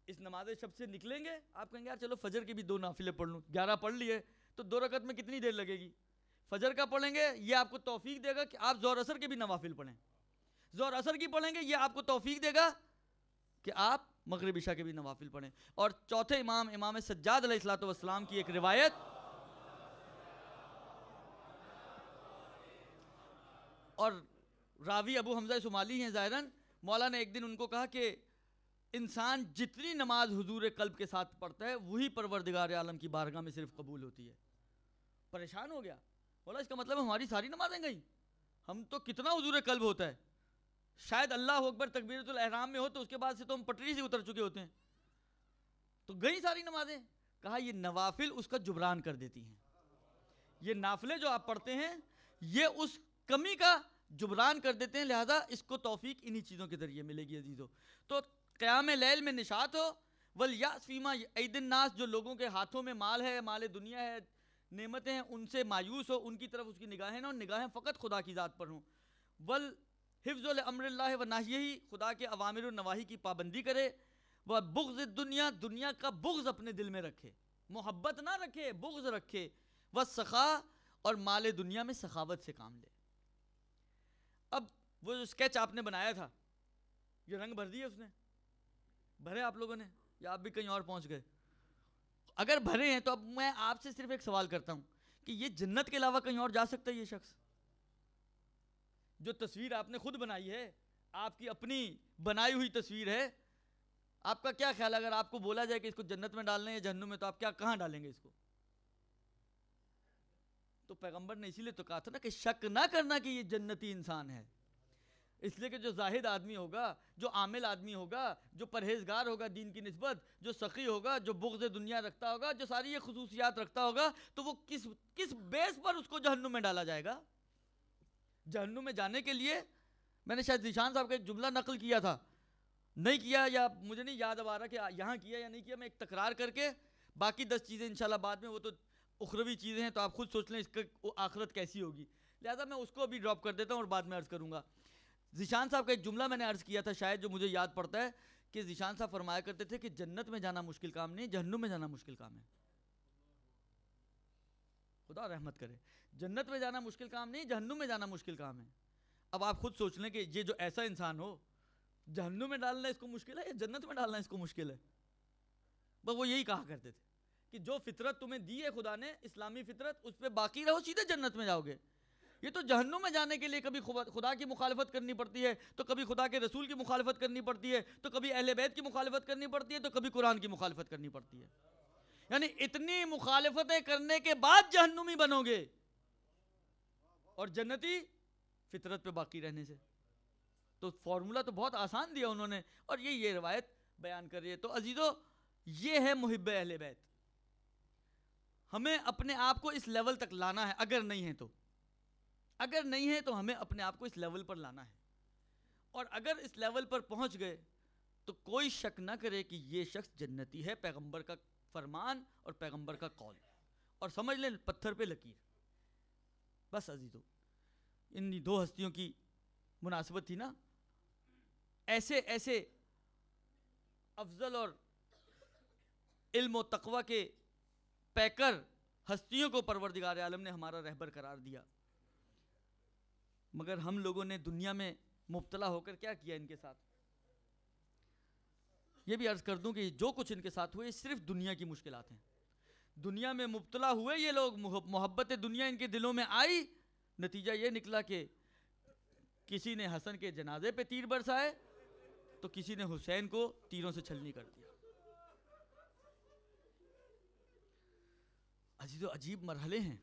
اس نماز شب سے نکلیں گے, آپ کہیں گے یار چلو فجر کی بھی 2 نافلے پڑھ لوں. 11 پڑھ لیے تو 2 رکعت میں کتنی دیر لگے گی. فجر کا پڑھیں گے, یہ آپ کو توفیق دے گا کہ آپ ظہر اثر کے بھی نوافل پڑھیں. ظہر اثر کی پڑھیں گے, یہ آپ کو توفیق دے گا کہ آپ مغرب عشاء کے بھی نوافل پڑھیں. اور چوتھے امام سجاد علیہ الصلوۃ والسلام کی ایک روایت, اور راوی ابو حمزہ شمالی ہیں ظاہراً, مولا نے ایک دن ان کو کہا کہ انسان جتنی نماز حضور قلب کے ساتھ پڑھتا ہے وہی پروردگار عالم کی بارگاہ میں صرف قبول ہوتی ہے. پریشان ہو گیا, بولا اس کا مطلب ہماری ساری نمازیں گئیں, ہم تو کتنا حضور قلب ہوتا ہے, شاید اللہ اکبر تکبیرۃ الاحرام میں ہو تو اس کے بعد سے تو ہم پٹری سے اتر چکے ہوتے ہیں, تو گئی ساری نمازیں. کہا یہ نوافل اس کا جبران کر دیتی ہیں, یہ نافلے جو آپ پڑھتے ہیں یہ اس کمی کا جبران کر دیتے ہیں, لہذا اس کو توفیق انہی چیزوں کے ذریعے ملے گی عزیزو. تو قیام لیل میں نشاط ہو, والیاس فیما عید الناس, جو لوگوں کے ہاتھوں میں مال ہے, مال دنیا ہے, نعمتیں ہیں, ان سے مایوس ہو, ان کی طرف اس کی نگاہیں نہ ہوں, نگاہیں فقط خدا کی ذات پر ہوں. والحفظ لامر اللہ و نہیہ, خدا کے اوامر و نواہی کی پابندی کرے. وہ بغض الدنیا, دنیا کا بغض اپنے دل میں رکھے, محبت نہ رکھے, بغض رکھے. والسخا, اور مال دنیا میں سخاوت سے کام لے. اب وہ جو اسکیچ آپ نے بنایا تھا, یہ رنگ بھر دیے اس نے, بھرے آپ لوگوں نے, یا آپ بھی کہیں اور پہنچ گئے؟ اگر بھرے ہیں تو اب میں آپ سے صرف ایک سوال کرتا ہوں کہ یہ جنت کے علاوہ کہیں اور جا سکتا ہے یہ شخص؟ جو تصویر آپ نے خود بنائی ہے, آپ کی اپنی بنائی ہوئی تصویر ہے, آپ کا کیا خیال ہے اگر آپ کو بولا جائے کہ اس کو جنت میں ڈالنا ہے یا جہنم میں, تو آپ کہاں ڈالیں گے اس کو؟ تو پیغمبر نے اسی لیے تو کہا تھا نا کہ شک نہ کرنا کہ یہ جنتی انسان ہے. اس لیے کہ جو زاہد آدمی ہوگا، جو عامل آدمی ہوگا، جو پرہیزگار ہوگا دین کی نسبت، جو سخی ہوگا، جو بغض دنیا رکھتا ہوگا، جو ساری یہ خصوصیات رکھتا ہوگا، تو وہ کس بیس پر اس کو جہنم میں ڈالا جائے گا؟ جہنم میں جانے کے لیے میں نے شاید ذیشان صاحب کا ایک جملہ نقل کیا تھا، نہیں کیا یا مجھے نہیں یاد اب آ رہا کہ یہاں کیا یا نہیں کیا، میں ایک تکرار کر کے باقی 10 چیزیں انشاءاللہ بعد میں، وہ تو اخروی چیزیں ہیں تو آپ خود سوچ لیں اس کا آخرت کیسی ہوگی، لہذا میں اس کو ابھی ڈراپ کر دیتا ہوں اور بعد میں عرض کروں گا۔ ذیشان صاحب کا ایک جملہ میں نے عرض کیا تھا شاید، جو مجھے یاد پڑتا ہے کہ ذیشان صاحب فرمایا کرتے تھے کہ جنت میں جانا مشکل کام نہیں، جہنم میں جانا مشکل کام ہے۔ خدا رحمت کرے، جنت میں جانا مشکل کام نہیں، جہنم میں جانا مشکل کام ہے۔ اب آپ خود سوچ لیں کہ یہ جو ایسا انسان ہو، جہنم میں ڈالنا اس کو مشکل ہے یا جنت میں ڈالنا اس کو مشکل ہے؟ بس وہ یہی کہا کرتے تھے کہ جو فطرت تمہیں دی ہے خدا نے، اسلامی فطرت، اس پہ باقی رہو، سیدھے جنت میں جاؤ گے۔ یہ تو جہنم میں جانے کے لیے کبھی خدا کی مخالفت کرنی پڑتی ہے، تو کبھی خدا کے رسول کی مخالفت کرنی پڑتی ہے، تو کبھی اہل بیت کی مخالفت کرنی پڑتی ہے، تو کبھی قرآن کی مخالفت کرنی پڑتی ہے۔ یعنی اتنی مخالفتیں کرنے کے بعد جہنمی بنو گے، اور جنتی فطرت پہ باقی رہنے سے۔ تو فارمولہ تو بہت آسان دیا انہوں نے، اور یہ روایت بیان کر رہی ہے۔ تو عزیزو، یہ ہے محب اہل بیت۔ ہمیں اپنے آپ کو اس لیول تک لانا ہے، اگر نہیں ہے تو ہمیں اپنے آپ کو اس لیول پر لانا ہے، اور اگر اس لیول پر پہنچ گئے تو کوئی شک نہ کرے کہ یہ شخص جنتی ہے، پیغمبر کا فرمان اور پیغمبر کا قول، اور سمجھ لیں پتھر پہ لکیر۔ بس عزیزو، ان 2 ہستیوں کی مناسبت تھی نا، ایسے افضل اور علم و تقوی کے پیکر ہستیوں کو پروردگار عالم نے ہمارا رہبر قرار دیا، مگر ہم لوگوں نے دنیا میں مبتلا ہو کر کیا کیا ان کے ساتھ؟ یہ بھی عرض کر دوں کہ جو کچھ ان کے ساتھ ہوئے صرف دنیا کی مشکلات ہیں۔ دنیا میں مبتلا ہوئے یہ لوگ، محبت دنیا ان کے دلوں میں آئی، نتیجہ یہ نکلا کہ کسی نے حسن کے جنازے پہ تیر برسائے تو کسی نے حسین کو تیروں سے چھلنی کر دیا۔ عزیزو، عجیب مرحلے ہیں۔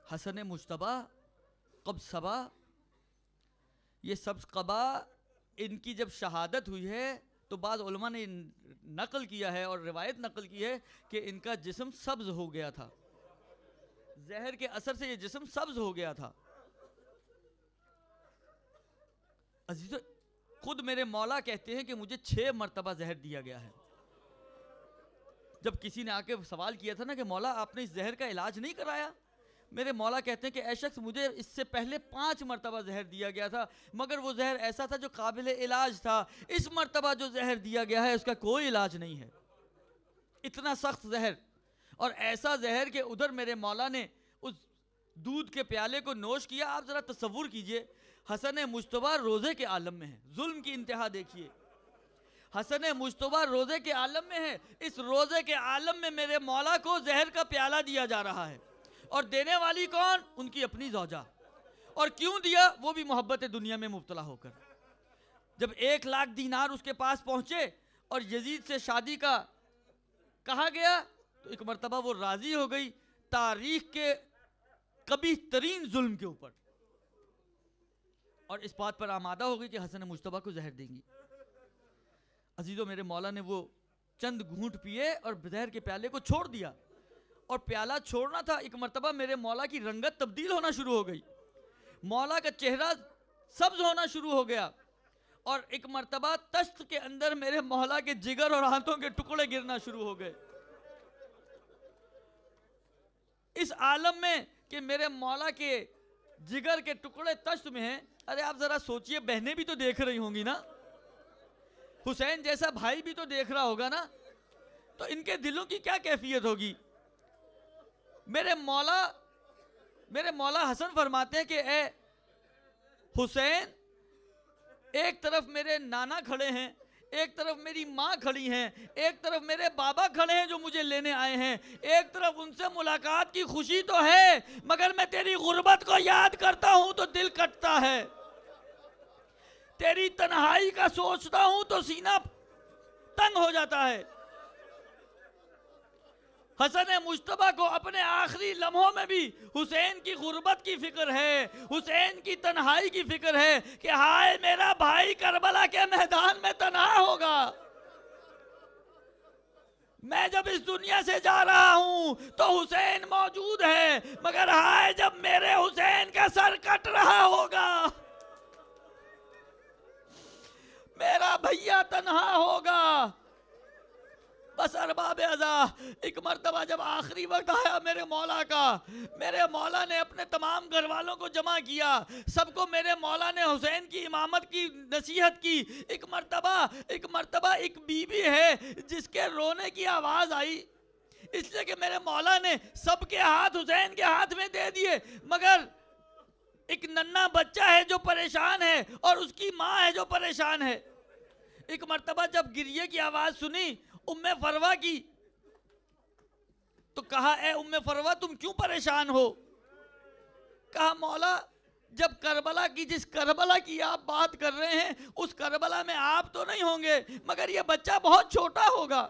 حسن مجتبیٰ، قبض صبا، یہ سبز قبا، ان کی جب شہادت ہوئی ہے تو بعض علماء نے نقل کیا ہے اور روایت نقل کی ہے کہ ان کا جسم سبز ہو گیا تھا، زہر کے اثر سے یہ جسم سبز ہو گیا تھا۔ عزیزو، خود میرے مولا کہتے ہیں کہ مجھے 6 مرتبہ زہر دیا گیا ہے۔ جب کسی نے آ کے سوال کیا تھا نا کہ مولا آپ نے اس زہر کا علاج نہیں کرایا، میرے مولا کہتے ہیں کہ اے شخص، مجھے اس سے پہلے 5 مرتبہ زہر دیا گیا تھا، مگر وہ زہر ایسا تھا جو قابل علاج تھا۔ اس مرتبہ جو زہر دیا گیا ہے اس کا کوئی علاج نہیں ہے، اتنا سخت زہر، اور ایسا زہر کہ ادھر میرے مولا نے اس دودھ کے پیالے کو نوش کیا۔ آپ ذرا تصور کیجئے، حسن مجتبیٰ روزے کے عالم میں ہے، ظلم کی انتہا دیکھیے، حسن مجتبیٰ روزے کے عالم میں ہے، اس روزے کے عالم میں میرے مولا کو زہر کا پیالہ دیا جا رہا ہے، اور دینے والی کون؟ ان کی اپنی زوجہ۔ اور کیوں دیا؟ وہ بھی محبت دنیا میں مبتلا ہو کر۔ جب 1 لاکھ دینار اس کے پاس پہنچے اور یزید سے شادی کا کہا گیا تو ایک مرتبہ وہ راضی ہو گئی تاریخ کے قبیح ترین ظلم کے اوپر، اور اس بات پر آمادہ ہو گئی کہ حسن مجتبیٰ کو زہر دیں گی۔ عزیزو، میرے مولا نے وہ چند گھونٹ پیے اور زہر کے پیالے کو چھوڑ دیا، اور پیالہ چھوڑنا تھا، ایک مرتبہ میرے مولا کی رنگت تبدیل ہونا شروع ہو گئی، مولا کا چہرہ سبز ہونا شروع ہو گیا، اور ایک مرتبہ تشت کے اندر میرے مولا کے جگر اور ہاتھوں کے ٹکڑے گرنا شروع ہو گئے۔ اس عالم میں کہ میرے مولا کے جگر کے ٹکڑے تشت میں ہیں، ارے آپ ذرا سوچئے، بہنیں بھی تو دیکھ رہی ہوں گی نا، حسین جیسا بھائی بھی تو دیکھ رہا ہوگا نا، تو ان کے دلوں کی کیا کیفیت ہوگی؟ میرے مولا حسن فرماتے ہیں کہ اے حسین، ایک طرف میرے نانا کھڑے ہیں، ایک طرف میری ماں کھڑی ہیں، ایک طرف میرے بابا کھڑے ہیں جو مجھے لینے آئے ہیں، ایک طرف ان سے ملاقات کی خوشی تو ہے، مگر میں تیری غربت کو یاد کرتا ہوں تو دل کٹتا ہے، تیری تنہائی کا سوچتا ہوں تو سینہ تنگ ہو جاتا ہے۔ حسن مجتبیٰ کو اپنے آخری لمحوں میں بھی حسین کی غربت کی فکر ہے، حسین کی تنہائی کی فکر ہے کہ ہائے میرا بھائی کربلا کے میدان میں تنہا ہوگا، میں جب اس دنیا سے جا رہا ہوں تو حسین موجود ہے، مگر ہائے جب میرے حسین کا سر کٹ رہا ہوگا، میرا بھیا تنہا ہوگا۔ بس ارباب عزا، ایک مرتبہ جب آخری وقت آیا میرے مولا کا، میرے مولا نے اپنے تمام گھر والوں کو جمع کیا، سب کو میرے مولا نے حسین کی امامت کی نصیحت کی۔ ایک مرتبہ ایک بی بی ہے جس کے رونے کی آواز آئی، اس لیے کہ میرے مولا نے سب کے ہاتھ حسین کے ہاتھ میں دے دیے، مگر ایک ننھا بچہ ہے جو پریشان ہے اور اس کی ماں ہے جو پریشان ہے۔ ایک مرتبہ جب گریے کی آواز سنی ام فروہ کی تو کہا اے ام فروہ تم کیوں پریشان ہو؟ کہا مولا جب کربلا کی جس کربلا کی آپ بات کر رہے ہیں اس کربلا میں آپ تو نہیں ہوں گے، مگر یہ بچہ بہت چھوٹا ہوگا۔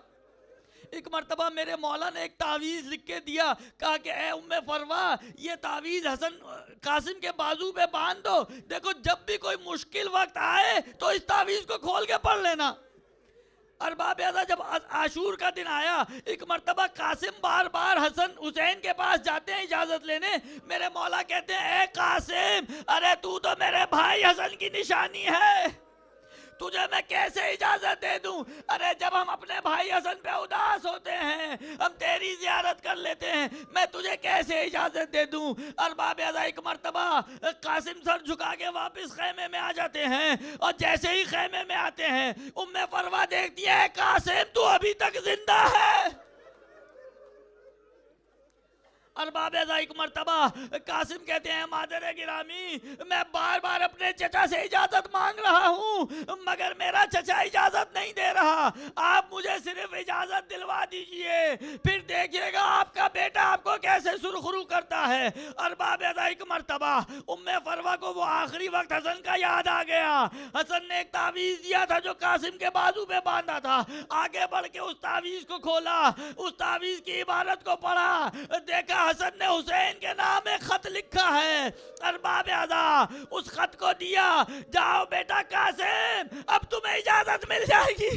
ایک مرتبہ میرے مولا نے ایک تعویذ لکھ کے دیا، کہا کہ اے ام فروہ یہ تعویذ حسن قاسم کے بازو پہ باندھ دو، دیکھو جب بھی کوئی مشکل وقت آئے تو اس تعویذ کو کھول کے پڑھ لینا۔ ارباب عزا جب عاشور کا دن آیا، ایک مرتبہ قاسم بار بار حسین کے پاس جاتے ہیں اجازت لینے، میرے مولا کہتے ہیں اے قاسم ارے تو میرے بھائی حسن کی نشانی ہے، تجھے میں کیسے اجازت دے دوں؟ ارے جب ہم اپنے بھائی حسن پہ اداس ہوتے ہیں ہم تیری زیارت کر لیتے ہیں، میں تجھے کیسے اجازت دے دوں؟ ارباب عزا ایک مرتبہ قاسم سر جھکا کے واپس خیمے میں آ جاتے ہیں، اور جیسے ہی خیمے میں آتے ہیں ام فروہ دیکھتی ہے قاسم تو ابھی تک زندہ ہے۔ ارباب عزا ایک مرتبہ قاسم کہتے ہیں مادر گرامی میں بار بار اپنے چچا سے اجازت مانگ رہا ہوں مگر میرا چچا اجازت نہیں دے رہا، آپ مجھے صرف اجازت دلوا دیجئے، پھر دیکھیے گا آپ کا بیٹا آپ کو کیسے سرخرو کرتا ہے۔ ارباب عزا ایک مرتبہ ام فروہ کو وہ آخری وقت حسن کا یاد آ گیا، حسن نے ایک تعویذ دیا تھا جو قاسم کے بازو پہ باندھا تھا، آگے بڑھ کے اس تعویذ کو کھولا، اس تعویذ کی عبارت کو پڑھا، دیکھا حسن نے حسین کے نام ایک خط لکھا ہے۔ ارباب عزا اس خط کو دیا، جاؤ بیٹا قاسم اب تمہیں اجازت مل جائے گی،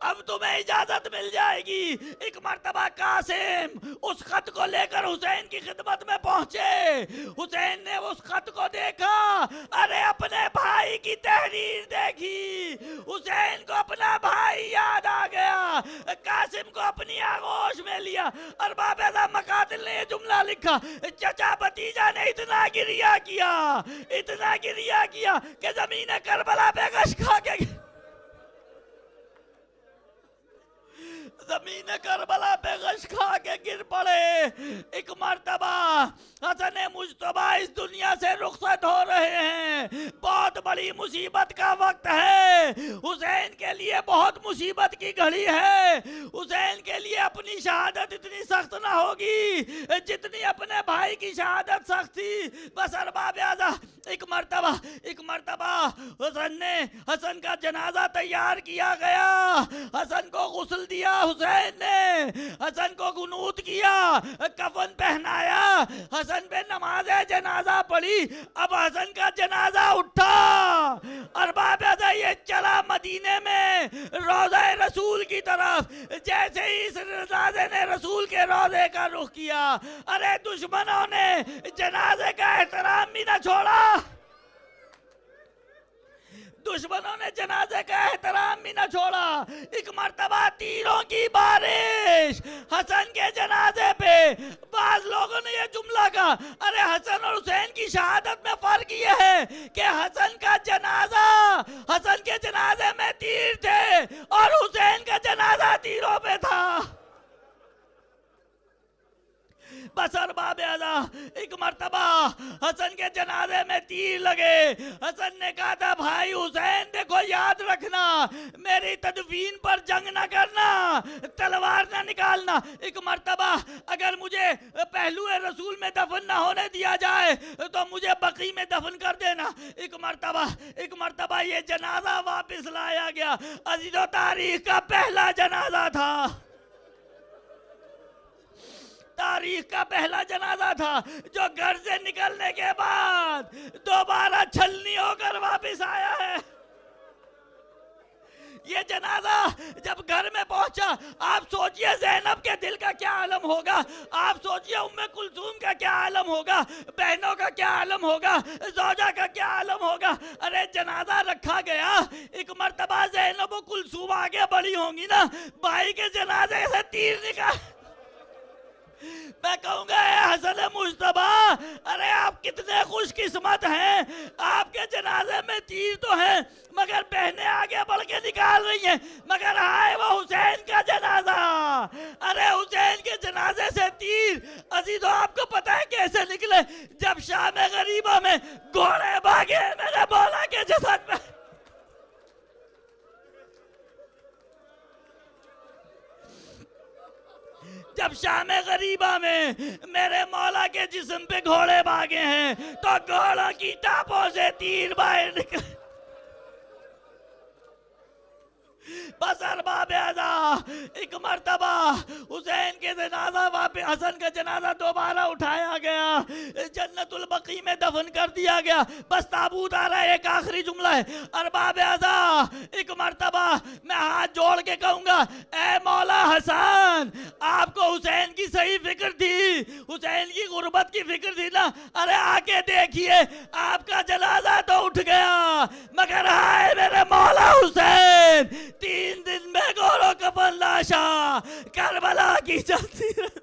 اب تمہیں اجازت مل جائے گی۔ ایک مرتبہ قاسم اس خط کو لے کر حسین کی خدمت میں پہنچے، حسین نے اس خط کو دیکھا، ارے اپنے بھائی کی تحریر دیکھی، حسین کو اپنا بھائی یاد آ گیا، قاسم کو اپنی آغوش میں لیا۔ ارباب عزا مقاتل نے یہ جملہ لکھا، چچا بھتیجا نے اتنا گریہ کیا کہ زمین کربلا پہ غش کھا کے زمین کربلا پہ غش کھا کے گر پڑے۔ ایک مرتبہ حسن مجتبیٰ اس دنیا سے رخصت ہو رہے ہیں، بہت بڑی مصیبت کا وقت ہے، حسین کے لیے بہت مصیبت کی گھڑی ہے، حسین کے لیے اپنی شہادت اتنی سخت نہ ہوگی جتنی اپنے بھائی کی شہادت سخت تھی۔ بس ارباب عزا ایک مرتبہ حسن کا جنازہ تیار کیا گیا، حسن کو غسل دیا، حسین نے حسن کو غنوت کیا، کفن پہنایا، حسن پہ نماز جنازہ پڑھی، اب حسن کا جنازہ اٹھا، ارباب عزا یہ چلا مدینے میں روضہ رسول کی طرف، جیسے ہی اس جنازے نے رسول کے روضے کا رخ کیا، ارے دشمنوں نے جنازے کا احترام بھی نہ چھوڑا، دشمنوں نے جنازے کا احترام بھی نہ چھوڑا۔ ایک مرتبہ تیروں کی بارش حسن کے جنازے پہ، بعض لوگوں نے یہ جملہ کہا ارے حسن اور حسین کی شہادت میں فرق یہ ہے کہ حسن کے جنازے میں تیر تھے اور حسین کا جنازہ تیروں پہ تھا۔ بس ارباب عزا ایک مرتبہ حسن کے جنازے میں تیر لگے، حسن نے کہا تھا بھائی حسین دیکھو یاد رکھنا میری تدفین پر جنگ نہ کرنا، تلوار نہ نکالنا، ایک مرتبہ اگر مجھے پہلو رسول میں دفن نہ ہونے دیا جائے تو مجھے بقی میں دفن کر دینا۔ ایک مرتبہ یہ جنازہ واپس لایا گیا، عزیز و تاریخ کا پہلا جنازہ تھا۔ تاریخ کا پہلا جنازہ تھا جو گھر سے نکلنے کے بعد دوبارہ چھلنی ہو کر واپس آیا ہے. یہ جنازہ جب گھر میں پہنچا، آپ سوچئے زینب کے دل کا کیا عالم ہوگا، آپ سوچئے ام کلثوم کا کیا عالم ہوگا، بہنوں کا کیا عالم ہوگا، زوجہ کا کیا عالم ہوگا. ارے جنازہ رکھا گیا، ایک مرتبہ زینب و کلثوم آگے بڑی ہوں گی نا، بھائی کے جنازے سے تیر نکال. میں کہوں گا اے حسن مجتبی، ارے آپ کتنے خوش قسمت ہیں، آپ کے جنازے میں تیر تو ہیں مگر بہنیں آگے بڑھ کے نکال رہی ہیں. مگر ہائے وہ حسین کا جنازہ، ارے حسین کے جنازے سے تیر عزیزو آپ کو پتہ ہے کیسے نکلے؟ جب شام غریبہ میں گھوڑے بھاگے میرے مولا کے جسد میں. جب شام غریبہ میں میرے مولا کے جسم پہ گھوڑے بھاگے ہیں تو گھوڑوں کی ٹاپوں سے تیر باہر نکل. بس ارباب اعضاء، ایک مرتبہ حسین کے جنازہ واپس، حسن کا جنازہ دوبارہ اٹھایا گیا، جنت البقیع میں دفن کر دیا گیا. بس تابوت آ رہا ہے، ایک آخری جملہ ہے. ارباب اعضاء، ایک مرتبہ میں ہاتھ جوڑ کے کہوں گا اے مولا حسن، آپ کو حسین کی صحیح فکر تھی، حسین کی غربت کی فکر تھی نا، ارے آ کے دیکھیے آپ کا جنازہ تو اٹھ گیا مگر ہائے میرے مولا حسین، 3 دن میں گورو کفن لاشا کربلا کی چلتی رہی.